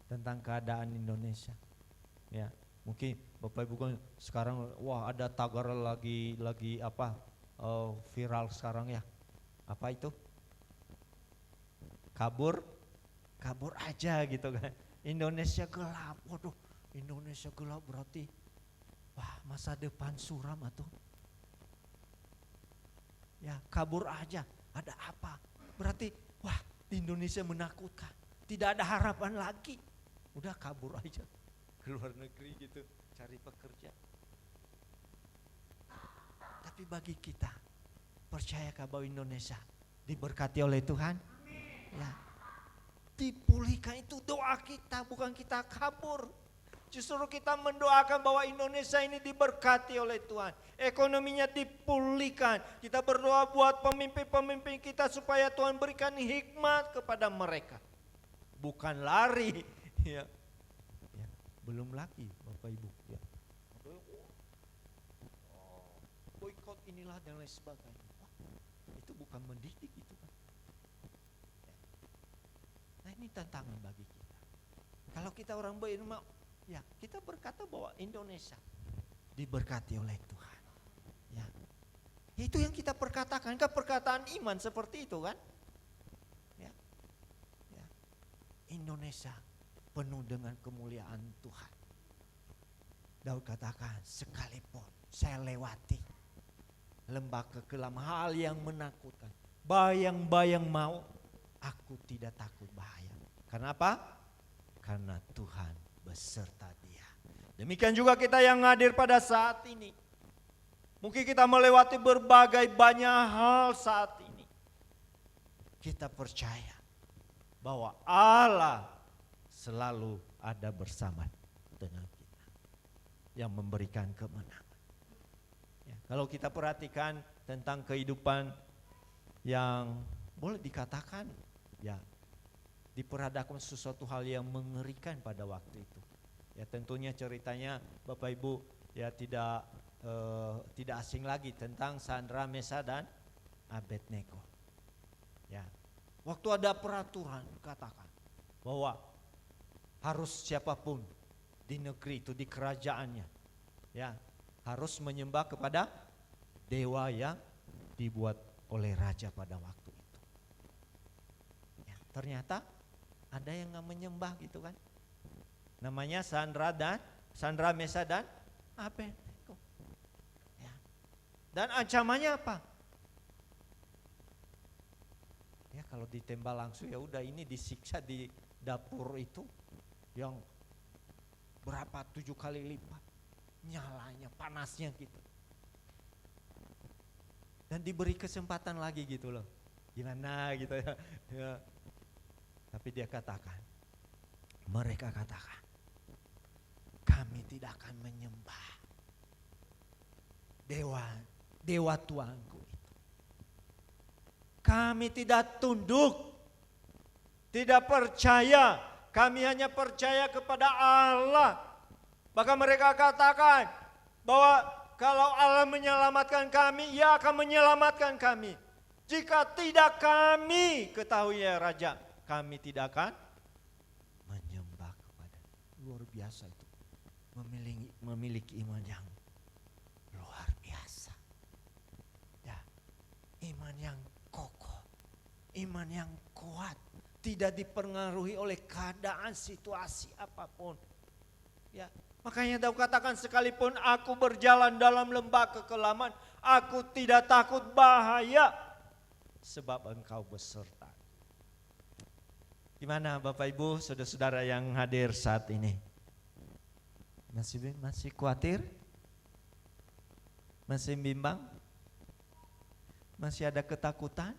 tentang keadaan Indonesia. Ya, mungkin Bapak Ibu kan sekarang wah ada tagar lagi apa viral sekarang ya. Apa itu? Kabur aja gitu kan. Indonesia gelap. Waduh, Indonesia gelap berarti wah masa depan suram atuh. Ya, kabur aja. Ada apa? Berarti wah di Indonesia menakutkan. Tidak ada harapan lagi. Udah kabur aja ke luar negeri gitu, cari pekerja. Tapi bagi kita, percayakah bahwa Indonesia diberkati oleh Tuhan? Ya, dipulihkan itu doa kita, bukan kita kabur. Justru kita mendoakan bahwa Indonesia ini diberkati oleh Tuhan. Ekonominya dipulihkan. Kita berdoa buat pemimpin-pemimpin kita supaya Tuhan berikan hikmat kepada mereka. Bukan lari. Ya. Ya. Belum lagi Bapak Ibu. Ya. Boykot inilah dan lain sebagainya. Itu bukan mendidik itu kan. Ya. Nah ini tantangan bagi kita. Kalau kita orang beriman, ya kita berkata bahwa Indonesia diberkati oleh Tuhan. Ya. Itu yang kita perkatakan, kan perkataan iman seperti itu kan. Ya. Ya. Indonesia penuh dengan kemuliaan Tuhan. Daud katakan, sekalipun saya lewati lembah kekelam, hal yang menakutkan, bayang-bayang mau, aku tidak takut bahaya. Karena apa? Karena Tuhan beserta dia. Demikian juga kita yang hadir pada saat ini. Mungkin kita melewati berbagai banyak hal saat ini. Kita percaya bahwa Allah selalu ada bersama dengan kita, yang memberikan kemenangan. Ya, kalau kita perhatikan tentang kehidupan yang boleh dikatakan ya diperhadapkan sesuatu hal yang mengerikan pada waktu itu. Ya tentunya ceritanya Bapak Ibu ya tidak asing lagi tentang Sandra, Mesa dan Abednego. Ya, waktu ada peraturan katakan bahwa harus siapapun di negeri itu, di kerajaannya, ya harus menyembah kepada dewa yang dibuat oleh raja pada waktu itu. Ya, ternyata ada yang nggak menyembah gitu kan? Namanya Sandra, Mesa dan Abednego. Ya. Dan ancamannya apa? Ya kalau ditembak langsung ya udah ini disiksa di dapur itu yang berapa 7 kali lipat nyalanya, panasnya gitu. Dan diberi kesempatan lagi gitu loh. Gimana gitu ya. Ya. Tapi dia katakan, mereka katakan, kami tidak akan menyembah dewa tuanku itu. Kami tidak tunduk, tidak percaya, kami hanya percaya kepada Allah. Bahkan mereka katakan bahwa kalau Allah menyelamatkan kami, Ia akan menyelamatkan kami. Jika tidak kami ketahui ya Raja, kami tidak akan menyembah kepada. Luar biasa itu. memiliki iman yang luar biasa. Ya, iman yang kokoh, iman yang kuat, tidak dipengaruhi oleh keadaan situasi apapun. Ya, makanya Daud katakan, sekalipun aku berjalan dalam lembah kekelaman, aku tidak takut bahaya, sebab Engkau beserta. Gimana Bapak Ibu, saudara-saudara yang hadir saat ini? Masih khawatir? Masih bimbang? Masih ada ketakutan?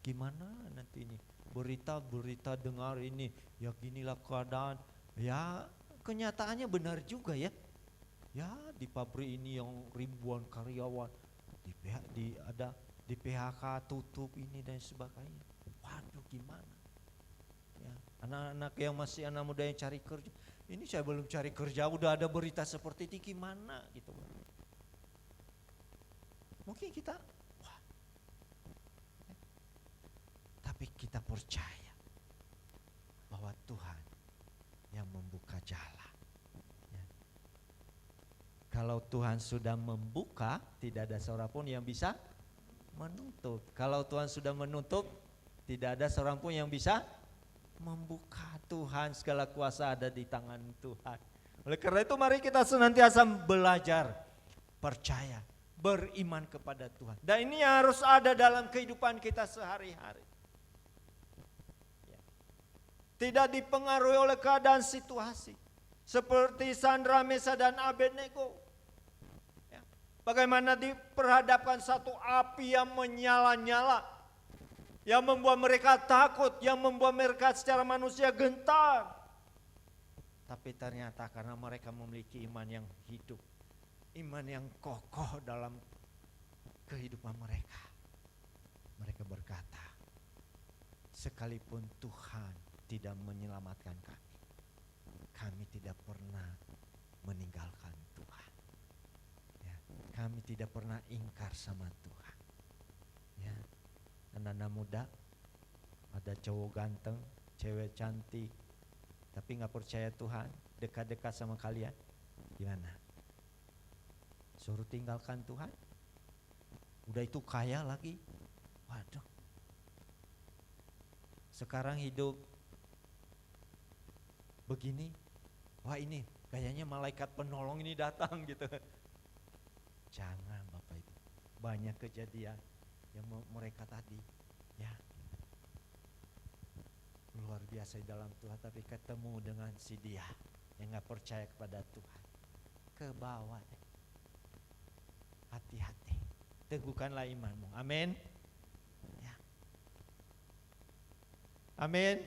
Gimana nanti ini? Berita-berita dengar ini, ya ginilah keadaan. Ya kenyataannya benar juga ya. Ya di pabrik ini yang ribuan karyawan, di PHK tutup ini dan sebagainya. Waduh gimana? Ya, anak-anak yang masih anak muda yang cari kerja, ini saya belum cari kerja udah ada berita seperti ini, gimana gitu. Mungkin kita, wah, tapi kita percaya bahwa Tuhan yang membuka jalan. Ya. Kalau Tuhan sudah membuka, tidak ada seorang pun yang bisa menutup. Kalau Tuhan sudah menutup, tidak ada seorang pun yang bisa membuka. Tuhan, segala kuasa ada di tangan Tuhan. Oleh karena itu mari kita senantiasa belajar, percaya, beriman kepada Tuhan. Dan ini harus ada dalam kehidupan kita sehari-hari. Tidak dipengaruhi oleh keadaan situasi. Seperti Sandra, Mesa dan Abednego. Ya. Bagaimana diperhadapkan satu api yang menyala-nyala. Yang membuat mereka takut, yang membuat mereka secara manusia gentar. Tapi ternyata karena mereka memiliki iman yang hidup, iman yang kokoh dalam kehidupan mereka. Mereka berkata, sekalipun Tuhan tidak menyelamatkan kami, kami tidak pernah meninggalkan Tuhan. Ya, kami tidak pernah ingkar sama Tuhan. Ya. Anak-anak muda, ada cowok ganteng, cewek cantik, tapi gak percaya Tuhan, dekat-dekat sama kalian, gimana? Suruh tinggalkan Tuhan? Udah itu kaya lagi, waduh. Sekarang hidup begini, wah ini kayaknya malaikat penolong ini datang gitu. Jangan Bapak Ibu, banyak kejadian yang mereka tadi ya luar biasa di dalam Tuhan, tapi ketemu dengan si dia yang gak percaya kepada Tuhan, ke bawah deh. Hati-hati, teguhkanlah imanmu, amin ya. Amin.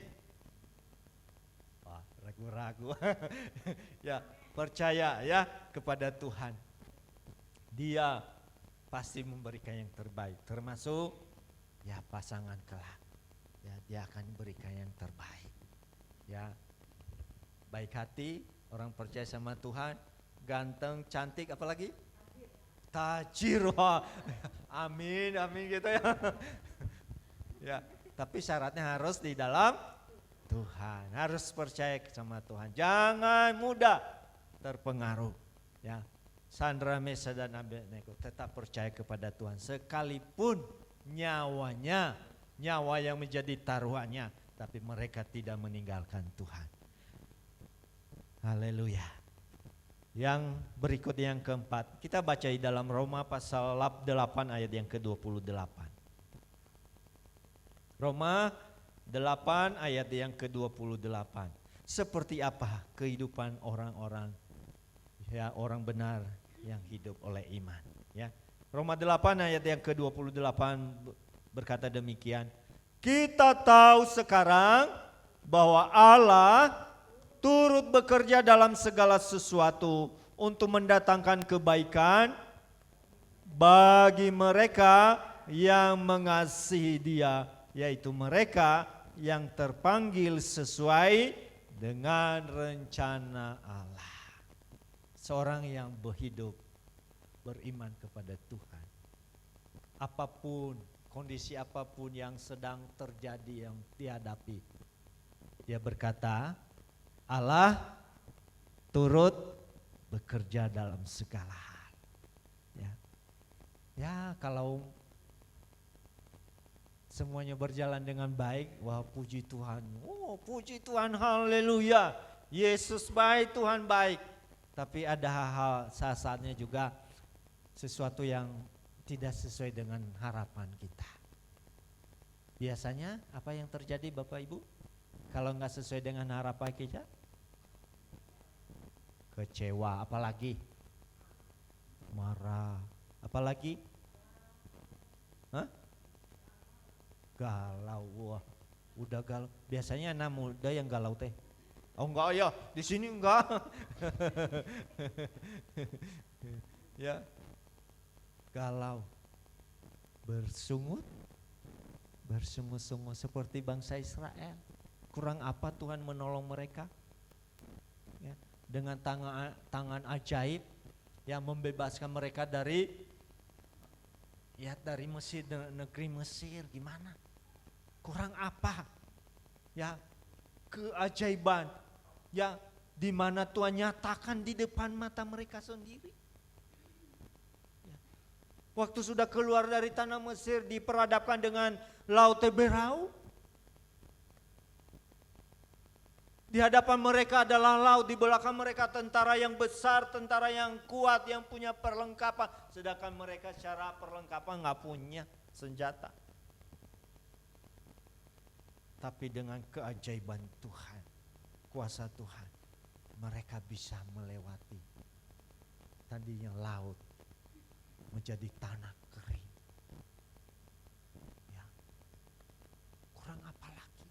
Wah ragu-ragu. Ya percaya ya kepada Tuhan, Dia pasti memberikan yang terbaik, termasuk ya pasangan kelak. Ya, Dia akan berikan yang terbaik. Ya, baik hati, orang percaya sama Tuhan, ganteng, cantik, apalagi? Tajir. Wah. Amin, amin gitu ya. Ya, tapi syaratnya harus di dalam Tuhan, harus percaya sama Tuhan. Jangan mudah terpengaruh. Ya. Sandra, Mesa dan Abednego tetap percaya kepada Tuhan sekalipun nyawanya, nyawa yang menjadi taruhannya, tapi mereka tidak meninggalkan Tuhan. Haleluya. Yang berikut yang keempat, kita baca di dalam Roma pasal 8 ayat yang ke-28. Roma 8 ayat yang ke-28. Seperti apa kehidupan orang-orang ya orang benar yang hidup oleh iman ya. Roma 8 ayat yang ke-28 berkata demikian, kita tahu sekarang bahwa Allah turut bekerja dalam segala sesuatu untuk mendatangkan kebaikan bagi mereka yang mengasihi Dia, yaitu mereka yang terpanggil sesuai dengan rencana Allah. Seorang yang berhidup beriman kepada Tuhan, apapun kondisi apapun yang sedang terjadi yang dihadapi, dia berkata Allah turut bekerja dalam segala hal. Ya, kalau semuanya berjalan dengan baik, wah puji Tuhan. Oh, puji Tuhan, haleluya. Yesus baik, Tuhan baik. Tapi ada hal-hal saat-saatnya juga sesuatu yang tidak sesuai dengan harapan kita. Biasanya apa yang terjadi Bapak Ibu? Kalau enggak sesuai dengan harapan kita? Kecewa, apalagi? Marah, apalagi? Hah? Galau, wah, udah galau. Biasanya anak muda yang galau teh. Oh enggak ya, di sini enggak. Ya, galau, bersungut-sungut seperti bangsa Israel. Kurang apa Tuhan menolong mereka? Ya, dengan tangan ajaib yang membebaskan mereka dari Mesir, negeri Mesir. Gimana? Kurang apa? Ya, keajaiban ya di mana Tuhan nyatakan di depan mata mereka sendiri. Ya. Waktu sudah keluar dari tanah Mesir diperhadapkan dengan Laut Teberau. Di hadapan mereka adalah laut, di belakang mereka tentara yang besar, tentara yang kuat, yang punya perlengkapan. Sedangkan mereka secara perlengkapan nggak punya senjata. Tapi dengan keajaiban Tuhan, kuasa Tuhan, mereka bisa melewati tadinya laut menjadi tanah kering. Ya. Kurang apa lagi?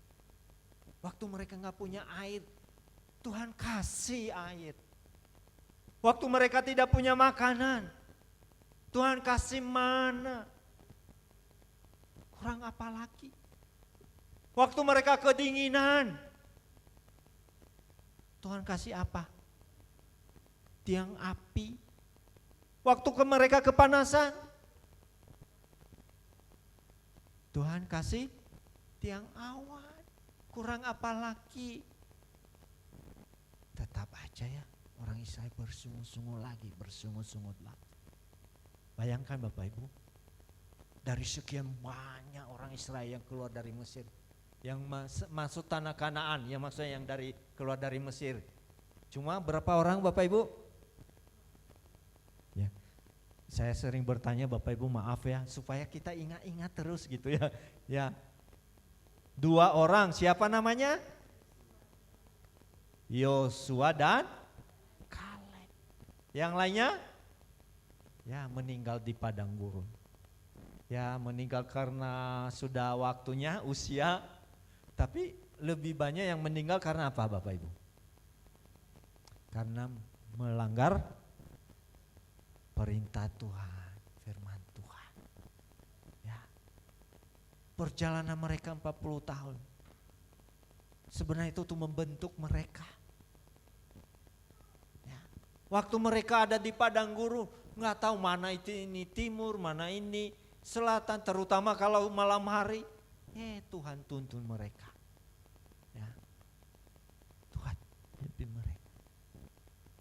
Waktu mereka nggak punya air, Tuhan kasih air. Waktu mereka tidak punya makanan, Tuhan kasih mana. Kurang apa lagi? Waktu mereka kedinginan, Tuhan kasih apa? Tiang api. Waktu mereka kepanasan, Tuhan kasih tiang awan. Kurang apa lagi? Tetap aja ya, orang Israel bersungut-sungut lagi. Bayangkan Bapak Ibu, dari sekian banyak orang Israel yang keluar dari Mesir, yang masuk tanah Kanaan, yang maksudnya yang keluar dari Mesir. Cuma berapa orang Bapak Ibu? Ya, saya sering bertanya Bapak Ibu, maaf ya, supaya kita ingat-ingat terus gitu ya. Ya, 2 orang, siapa namanya? Yosua dan Kaleb. Yang lainnya? Ya, meninggal di padang gurun. Ya, meninggal karena sudah waktunya, usia. Tapi lebih banyak yang meninggal karena apa Bapak Ibu? Karena melanggar perintah Tuhan, firman Tuhan. Ya. Perjalanan mereka 40 tahun. Sebenarnya itu untuk membentuk mereka. Ya. Waktu mereka ada di padang gurun, nggak tahu mana itu ini timur, mana ini selatan, terutama kalau malam hari. Tuhan tuntun mereka. Ya. Tuhan pimpin mereka.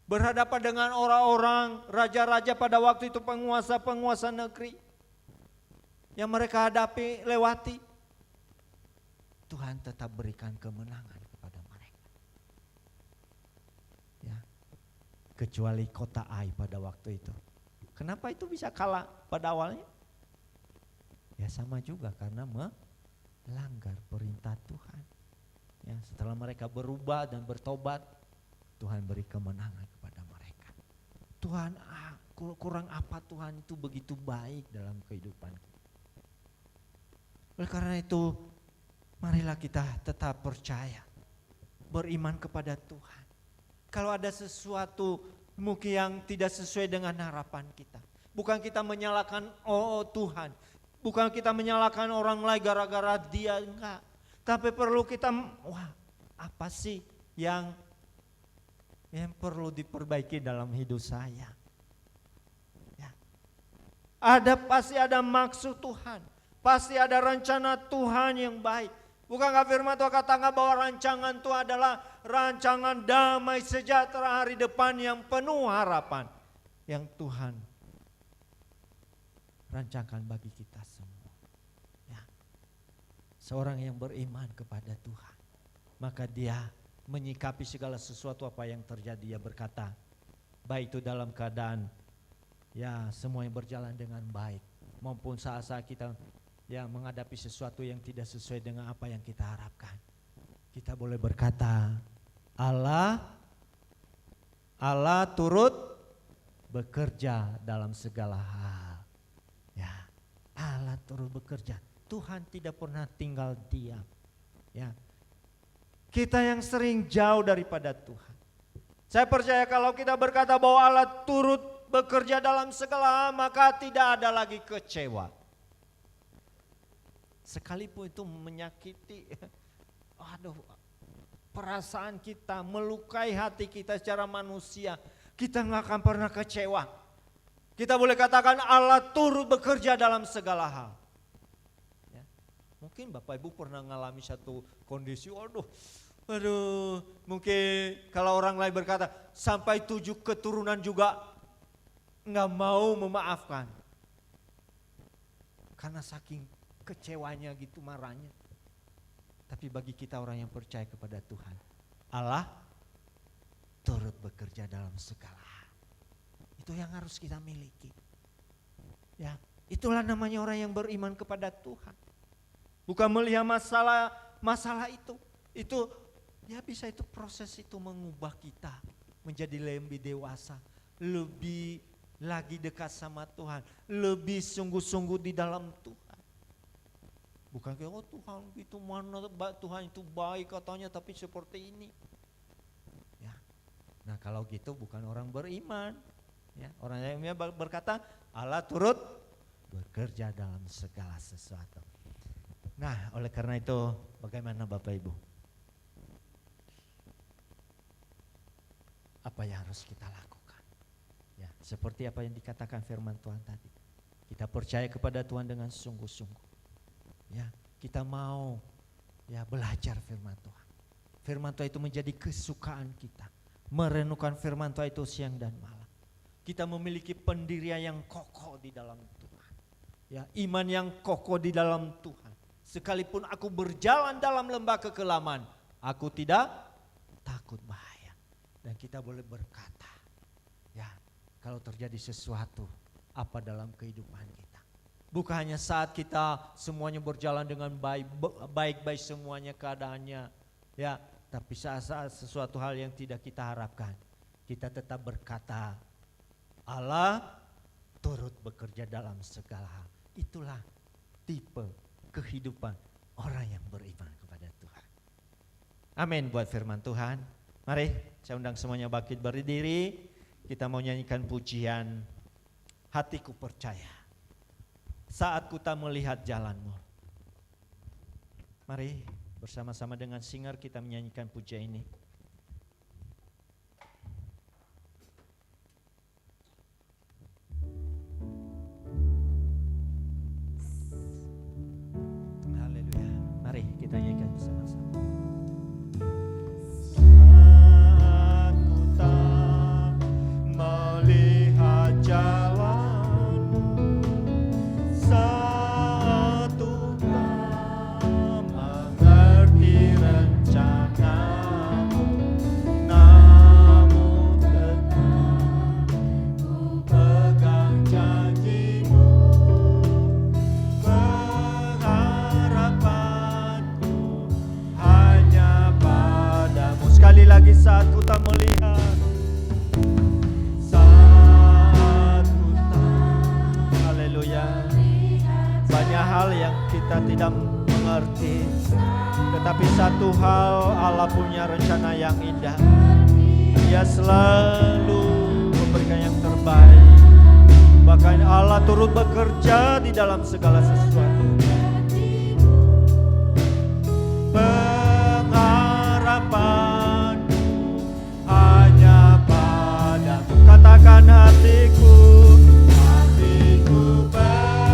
Berhadapan dengan orang-orang, raja-raja pada waktu itu, penguasa-penguasa negeri yang mereka hadapi, lewati. Tuhan tetap berikan kemenangan kepada mereka. Ya. Kecuali kota Ai pada waktu itu. Kenapa itu bisa kalah pada awalnya? Ya sama juga karena melanggar perintah Tuhan. Ya, setelah mereka berubah dan bertobat, Tuhan beri kemenangan kepada mereka. Tuhan, kurang apa Tuhan itu begitu baik dalam kehidupan kita. Oleh karena itu, marilah kita tetap percaya, beriman kepada Tuhan. Kalau ada sesuatu mungkin yang tidak sesuai dengan harapan kita, bukan kita menyalahkan Tuhan, bukan kita menyalahkan orang lain gara-gara dia, enggak. Tapi perlu kita, apa sih yang perlu diperbaiki dalam hidup saya? Ya. Pasti ada maksud Tuhan, pasti ada rencana Tuhan yang baik. Bukankah firman Tuhan katakan bahwa rancangan Tuhan adalah rancangan damai sejahtera hari depan yang penuh harapan. Yang Tuhan rancangkan bagi kita semua. Ya. Seorang yang beriman kepada Tuhan, maka dia menyikapi segala sesuatu apa yang terjadi. Dia berkata, baik itu dalam keadaan ya semua yang berjalan dengan baik, maupun saat-saat kita ya menghadapi sesuatu yang tidak sesuai dengan apa yang kita harapkan. Kita boleh berkata, Allah turut bekerja dalam segala hal. Ya, Allah turut bekerja. Tuhan tidak pernah tinggal diam. Ya. Kita yang sering jauh daripada Tuhan. Saya percaya kalau kita berkata bahwa Allah turut bekerja dalam segala hal, maka tidak ada lagi kecewa. Sekalipun itu menyakiti, perasaan kita, melukai hati kita secara manusia, kita nggak akan pernah kecewa. Kita boleh katakan Allah turut bekerja dalam segala hal. Ya. Mungkin Bapak Ibu pernah mengalami satu kondisi, mungkin kalau orang lain berkata sampai 7 keturunan juga nggak mau memaafkan. Karena saking kecewanya gitu, marahnya. Tapi bagi kita orang yang percaya kepada Tuhan, Allah turut bekerja dalam segala hal. Itu yang harus kita miliki. Ya, itulah namanya orang yang beriman kepada Tuhan. Bukan melihat masalah itu. Itu ya bisa itu proses itu mengubah kita menjadi lebih dewasa, lebih lagi dekat sama Tuhan, lebih sungguh-sungguh di dalam Tuhan. Bukan kayak Tuhan itu mana, Tuhan itu baik katanya tapi seperti ini. Ya. Nah kalau gitu bukan orang beriman. Ya, orang yang berkata Allah turut bekerja dalam segala sesuatu. Nah oleh karena itu bagaimana Bapak Ibu? Apa yang harus kita lakukan? Ya, seperti apa yang dikatakan firman Tuhan tadi. Kita percaya kepada Tuhan dengan sungguh-sungguh. Ya, kita mau ya belajar firman Tuhan. Firman Tuhan itu menjadi kesukaan kita. Merenungkan firman Tuhan itu siang dan malam. Kita memiliki pendirian yang kokoh di dalam Tuhan. Ya, iman yang kokoh di dalam Tuhan. Sekalipun aku berjalan dalam lembah kekelaman, aku tidak takut bahaya. Dan kita boleh berkata, ya, kalau terjadi sesuatu apa dalam kehidupan kita. Bukan hanya saat kita semuanya berjalan dengan baik-baik semuanya keadaannya, ya, tapi saat-saat sesuatu hal yang tidak kita harapkan, kita tetap berkata, Allah turut bekerja dalam segala hal. Itulah tipe kehidupan orang yang beriman kepada Tuhan. Amin buat firman Tuhan. Mari saya undang semuanya bangkit berdiri. Kita mau nyanyikan pujian Hatiku Percaya. Saat ku tak melihat jalanmu. Mari bersama-sama dengan singer kita menyanyikan pujian ini. Haleluya. Mari kita nyanyikan bersama-sama. Saat ku tak melihat jalan, satu mengerti rencanamu, namun tetap ku pegang janjimu. Pengharapanku hanya padamu. Sekali lagi, saat ku tak melihat, saat ku tak, haleluya. Banyak hal yang kita tidak mengerti, tetapi satu hal, Allah punya rencana yang indah. Dia selalu memberikan yang terbaik. Bahkan Allah turut bekerja di dalam segala sesuatu. Pengharapanku hanya padamu. Katakan hatiku, hatiku percaya.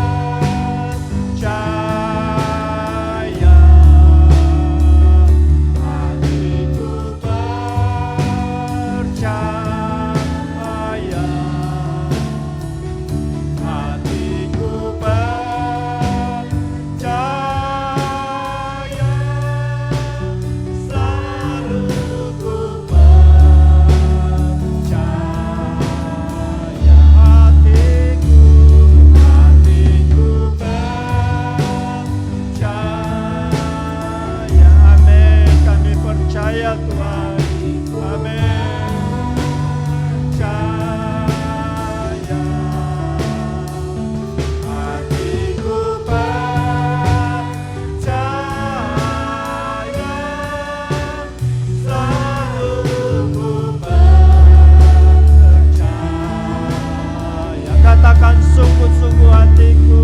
Katakan sungguh-sungguh hatiku.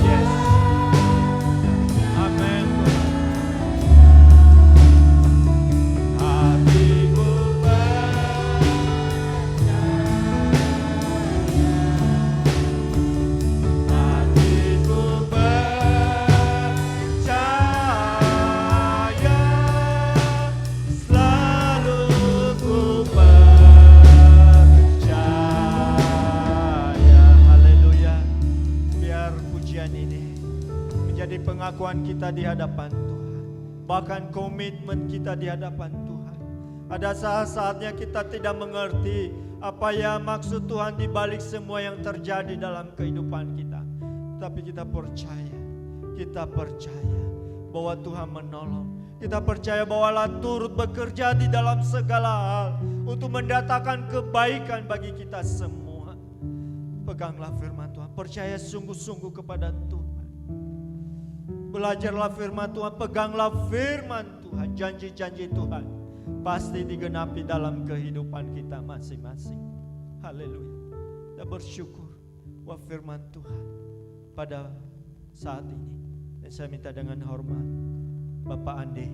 Yes. Amin. Hatiku percaya, selalu ku percaya. Haleluya. Biar pujian ini menjadi pengakuan kita di hadapan Tuhan, bahkan komitmen kita di hadapan Tuhan. Ada saat-saatnya kita tidak mengerti apa yang maksud Tuhan di balik semua yang terjadi dalam kehidupan kita. Tapi kita percaya bahwa Tuhan menolong. Kita percaya bahwa Allah turut bekerja di dalam segala hal untuk mendatangkan kebaikan bagi kita semua. Peganglah firman Tuhan, percaya sungguh-sungguh kepada Tuhan. Belajarlah firman Tuhan, peganglah firman Tuhan, janji-janji Tuhan pasti digenapi dalam kehidupan kita masing-masing. Haleluya. Kita bersyukur bahwa firman Tuhan pada saat ini. Dan saya minta dengan hormat Bapak Ande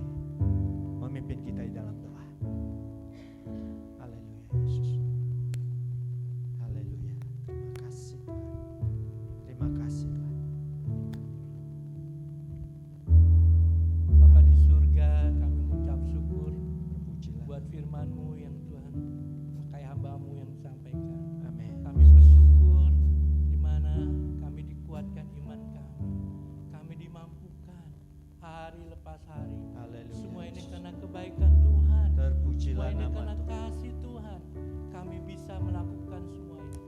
memimpin kita di dalam doa. Haleluya Yesus. Haleluya. Terima kasih Tuhan. Terima kasih Tuhan. Bapa di surga, kami mengucap syukur buat firman-Mu yang Tuhan pakai hamba-Mu yang sampaikan. Amin. Kami bersyukur di mana kami dikuatkan iman kami. Kami dimampukan hari lepas hari. Haleluya. Semua ini karena kebaikan Tuhan. Terpujilah Semua ini nama karena Tuhan. kasih Tuhan. Kami bisa melakukan semua ini.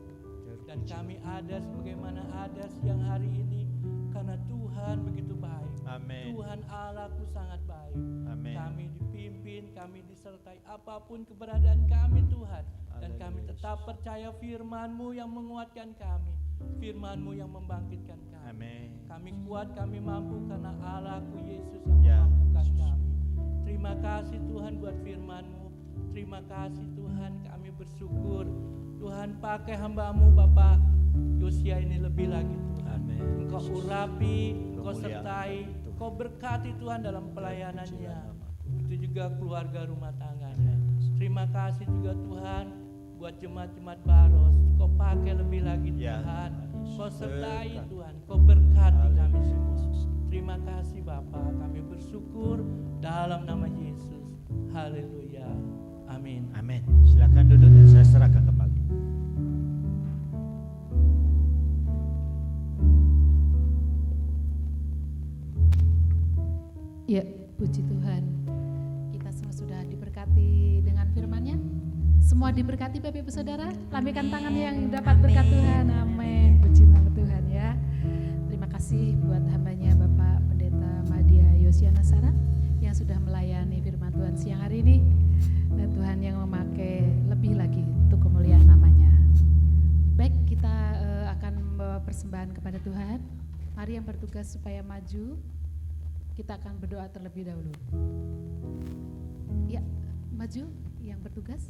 Dan kami ada sebagaimana ada siang hari ini karena Tuhan begitu baik. Amin. Tuhan Allahku sangat baik. Amin. Kami dipimpin, kami disertai apapun keberadaan kami Tuhan. Dan Haleluya, kami tetap percaya firman-Mu yang menguatkan kami. Firman-Mu yang membangkitkan kami. Amin. Kami kuat, kami mampu karena Allahku Yesus Ya, yang memampukan Yesus. kami. Terima kasih Tuhan buat firman-Mu. Terima kasih Tuhan, kami bersyukur. Tuhan pakai hamba-Mu Bapak Yosia ini lebih lagi Tuhan. Amin. Engkau urapi, Engkau Kemuliaan sertai, Tuhan. Engkau berkati Tuhan dalam pelayanannya. Terpujilah nama Tuhan. Itu juga keluarga rumah tangganya. Terima kasih juga Tuhan buat jemaat-jemaat Baros. Kau pakai lebih lagi Ya, Tuhan. Yesus. Kau sertai Berkati. Tuhan. Kau berkati kami Haleluya, semua. Yesus. Terima kasih Bapa. Kami bersyukur dalam nama Yesus. Haleluya. Amin. Amin. Silakan duduk dan saya serahkan kembali. Ya, puji Tuhan. Kita semua sudah diberkati dengan firman-Nya. Semua diberkati Bapak Ibu Saudara. Lambaikan tangan yang dapat berkat Tuhan. Amin. Puji nama Tuhan ya. Terima kasih buat hambanya Bapak Pendeta Madia Yosia Nasara yang sudah melayani firman Tuhan siang hari ini. Dan Tuhan yang memakai lebih lagi untuk kemuliaan namanya. Baik, kita akan membawa persembahan kepada Tuhan. Mari yang bertugas supaya maju. Kita akan berdoa terlebih dahulu. Ya, maju yang bertugas.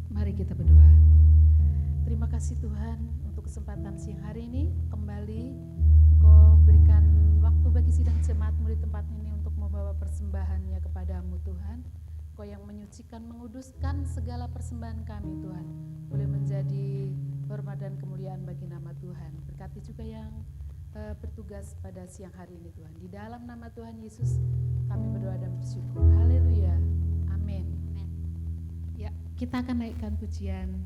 Mari kita berdoa. Terima kasih Tuhan untuk kesempatan siang hari ini. Kembali Kau berikan waktu bagi sidang jemaat-Mu di tempat ini untuk membawa persembahannya kepadamu Tuhan. Kau yang menyucikan, menguduskan segala persembahan kami Tuhan, boleh menjadi hormat dan kemuliaan bagi nama Tuhan. Berkati juga yang bertugas pada siang hari ini Tuhan. Di dalam nama Tuhan Yesus kami berdoa dan bersyukur. Haleluya. Amin. Ya, kita akan naikkan pujian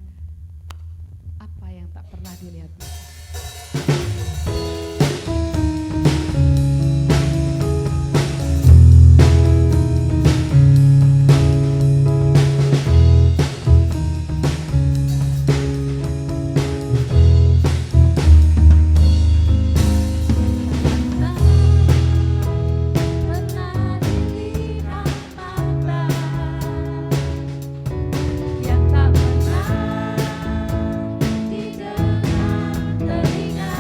apa yang tak pernah dilihat Tuhan. Yang tak pernah didengar telinga.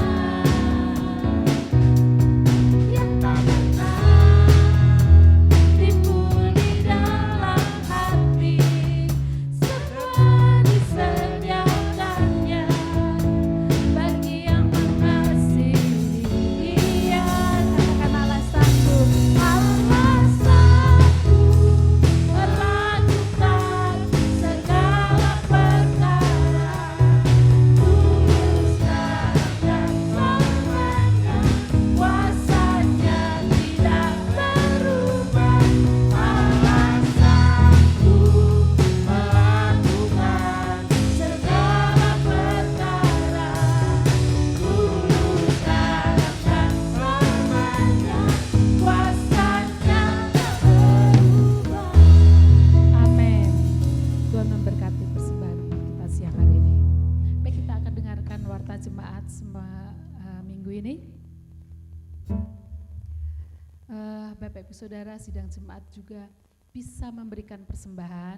saudara sidang jemaat juga bisa memberikan persembahan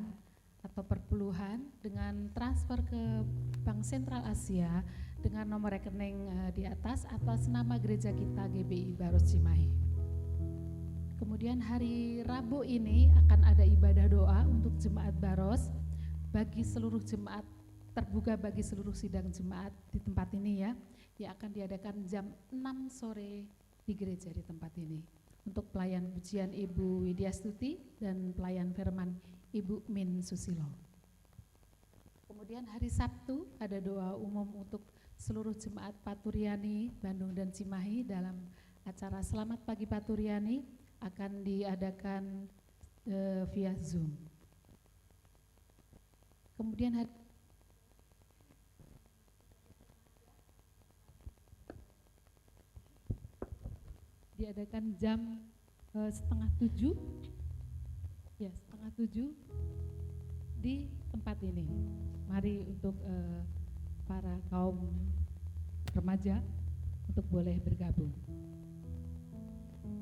atau perpuluhan dengan transfer ke Bank Sentral Asia dengan nomor rekening di atas nama gereja kita GBI Baros Cimahi. Kemudian hari Rabu ini akan ada ibadah doa untuk jemaat Baros bagi seluruh jemaat, terbuka bagi seluruh sidang jemaat di tempat ini ya, yang akan diadakan jam 6 sore di gereja di tempat ini. Untuk pelayan pujian Ibu Widya Stuti dan pelayan firman Ibu Min Susilo. Kemudian hari Sabtu ada doa umum untuk seluruh jemaat Paturiani, Bandung dan Cimahi dalam acara Selamat Pagi Paturiani akan diadakan via Zoom. Kemudian hari diadakan jam 6:30 ya 6:30 di tempat ini. Mari untuk para kaum remaja untuk boleh bergabung.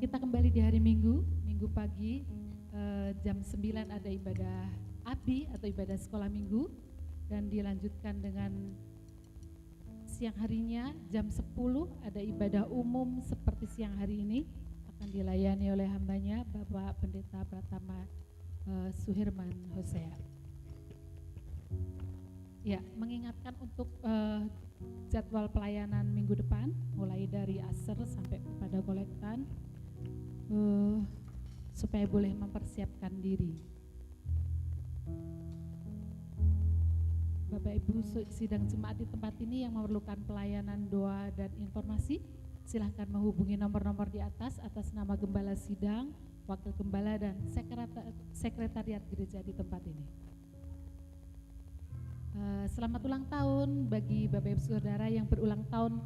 Kita kembali di hari Minggu pagi jam 9 ada ibadah ABI atau ibadah sekolah minggu dan dilanjutkan dengan siang harinya jam 10 ada ibadah umum seperti siang hari ini akan dilayani oleh hambanya Bapak Pendeta Pratama Suhirman Hosea. Ya, mengingatkan untuk jadwal pelayanan minggu depan mulai dari asar sampai kepada kolektan supaya boleh mempersiapkan diri. Bapak Ibu sidang jemaat di tempat ini yang memerlukan pelayanan doa dan informasi, silahkan menghubungi nomor-nomor di atas nama Gembala Sidang, Wakil Gembala dan Sekretariat Gereja di tempat ini. Selamat ulang tahun bagi Bapak Ibu Saudara yang berulang tahun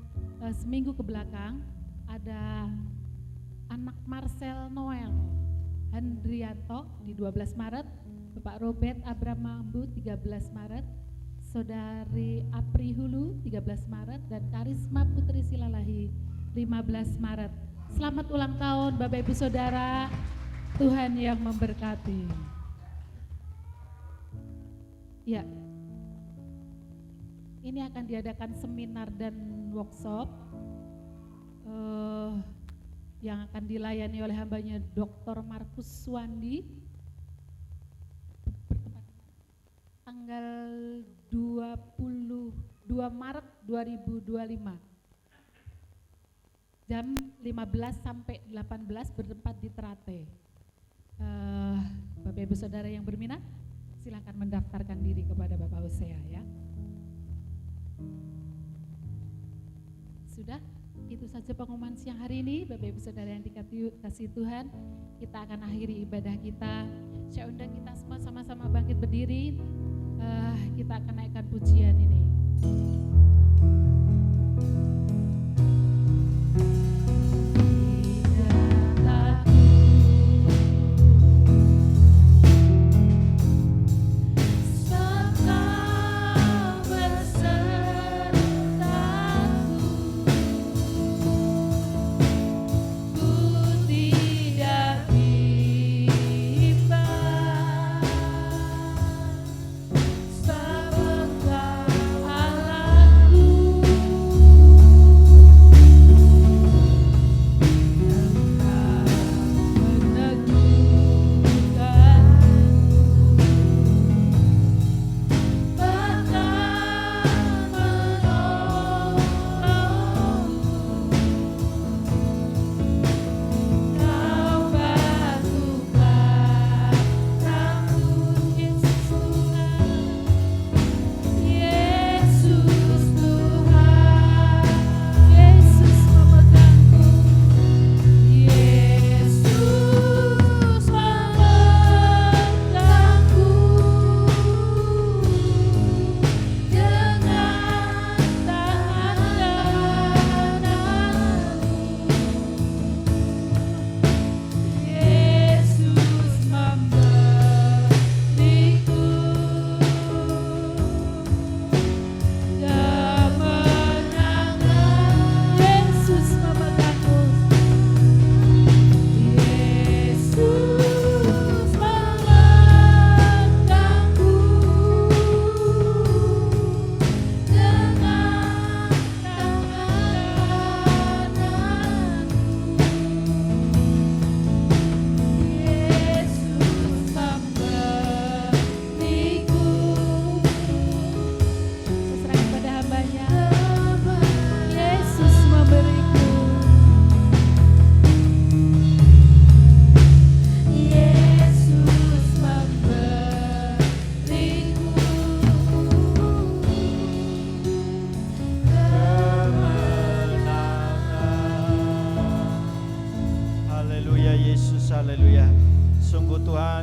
seminggu ke belakang. Ada anak Marcel Noel Handrianto di 12 Maret, Bapak Robert Abramambu 13 Maret, Saudari Apri Hulu 13 Maret dan Karisma Putri Silalahi 15 Maret. Selamat ulang tahun Bapak Ibu Saudara, Tuhan yang memberkati. Ya, ini akan diadakan seminar dan workshop yang akan dilayani oleh hambanya Dr. Markus Suwandi tanggal 22 Maret 2025 jam 15 sampai 18 bertempat di Terate. Bapak Ibu Saudara yang berminat silakan mendaftarkan diri kepada Bapak Hosea ya. Sudah, itu saja pengumuman siang hari ini. Bapak Ibu Saudara yang dikasihi Tuhan, kita akan akhiri ibadah kita. Saya undang kita semua sama-sama bangkit berdiri. Kita akan naikkan pujian ini. Aku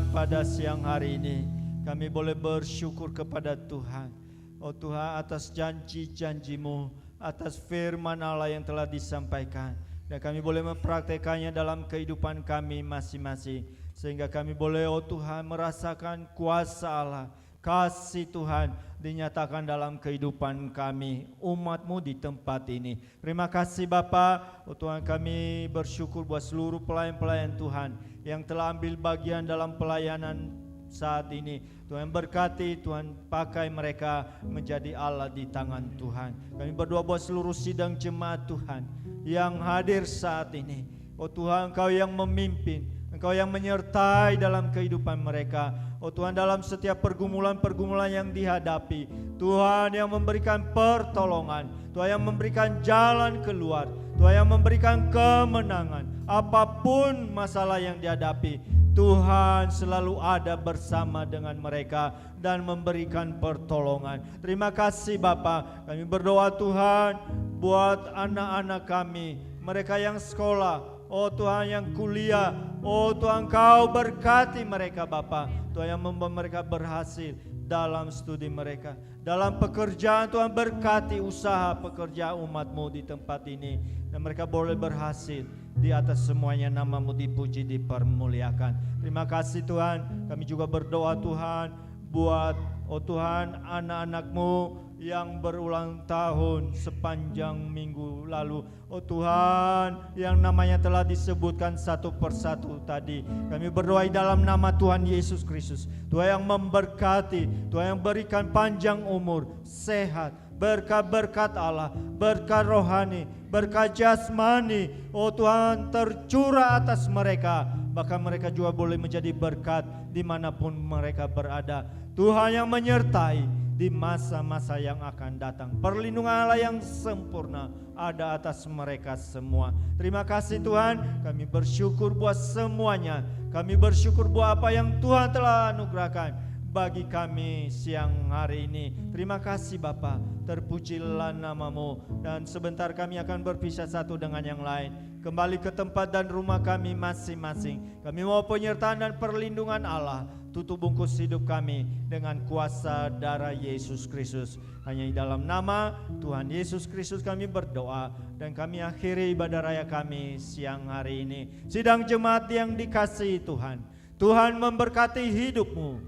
Tuhan, pada siang hari ini kami boleh bersyukur kepada Tuhan. Oh Tuhan, atas janji-janji-Mu, atas firman Allah yang telah disampaikan, dan kami boleh mempraktekannya dalam kehidupan kami masing-masing, sehingga kami boleh, oh Tuhan, merasakan kuasa Allah, kasih Tuhan dinyatakan dalam kehidupan kami, umat-Mu di tempat ini. Terima kasih Bapa. Oh Tuhan, kami bersyukur buat seluruh pelayan-pelayan Tuhan yang telah ambil bagian dalam pelayanan saat ini. Tuhan berkati, Tuhan pakai mereka menjadi Allah di tangan Tuhan. Kami berdoa buat seluruh sidang jemaat Tuhan yang hadir saat ini. Oh Tuhan, Engkau yang memimpin, Engkau yang menyertai dalam kehidupan mereka. Oh Tuhan, dalam setiap pergumulan-pergumulan yang dihadapi, Tuhan yang memberikan pertolongan, Tuhan yang memberikan jalan keluar, Tuhan yang memberikan kemenangan. Apapun masalah yang dihadapi, Tuhan selalu ada bersama dengan mereka dan memberikan pertolongan. Terima kasih Bapa. Kami berdoa Tuhan buat anak-anak kami, mereka yang sekolah, oh Tuhan yang kuliah, oh Tuhan Kau berkati mereka Bapa. Tuhan yang membuat mereka berhasil dalam studi mereka, dalam pekerjaan. Tuhan berkati usaha pekerjaan umat-Mu di tempat ini, dan mereka boleh berhasil. Di atas semuanya nama-Mu dipuji, dipermuliakan. Terima kasih Tuhan. Kami juga berdoa Tuhan buat, oh Tuhan, anak-anak-Mu yang berulang tahun sepanjang minggu lalu. Oh Tuhan, yang namanya telah disebutkan satu persatu tadi. Kami berdoa dalam nama Tuhan Yesus Kristus. Tuhan yang memberkati, Tuhan yang berikan panjang umur, sehat, berkat-berkat Allah, berkat rohani, berkat jasmani, oh Tuhan, tercurah atas mereka. Bahkan mereka juga boleh menjadi berkat dimanapun mereka berada. Tuhan yang menyertai di masa-masa yang akan datang. Perlindungan Allah yang sempurna ada atas mereka semua. Terima kasih Tuhan, kami bersyukur buat semuanya. Kami bersyukur buat apa yang Tuhan telah anugerahkan bagi kami siang hari ini. Terima kasih Bapa, terpujilah nama-Mu. Dan sebentar kami akan berpisah satu dengan yang lain, kembali ke tempat dan rumah kami masing-masing. Kami mau penyertaan dan perlindungan Allah. Tutup bungkus hidup kami dengan kuasa darah Yesus Kristus. Hanya di dalam nama Tuhan Yesus Kristus kami berdoa, dan kami akhiri ibadah raya kami siang hari ini. Sidang jemaat yang dikasihi Tuhan, Tuhan memberkati hidupmu,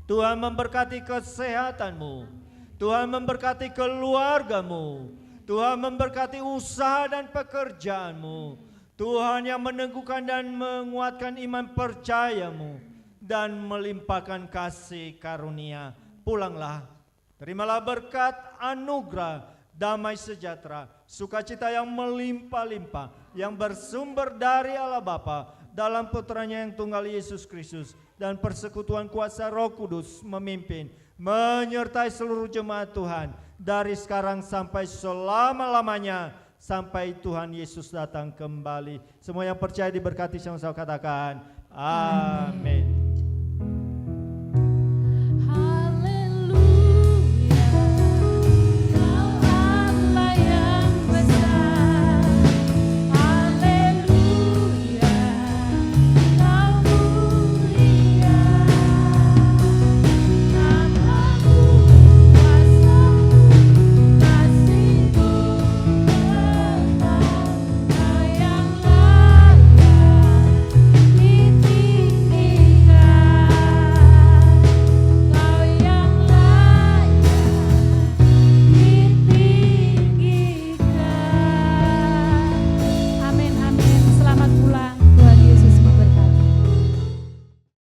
Tuhan memberkati kesehatanmu, Tuhan memberkati keluargamu, Tuhan memberkati usaha dan pekerjaanmu. Tuhan yang meneguhkan dan menguatkan iman percayamu dan melimpahkan kasih karunia. Pulanglah, terimalah berkat, anugerah, damai sejahtera, sukacita yang melimpah-limpah, yang bersumber dari Allah Bapa dalam putranya yang tunggal Yesus Kristus, dan persekutuan kuasa Roh Kudus memimpin, menyertai seluruh jemaat Tuhan dari sekarang sampai selama-lamanya, sampai Tuhan Yesus datang kembali. Semua yang percaya diberkati, sama-sama katakan amin.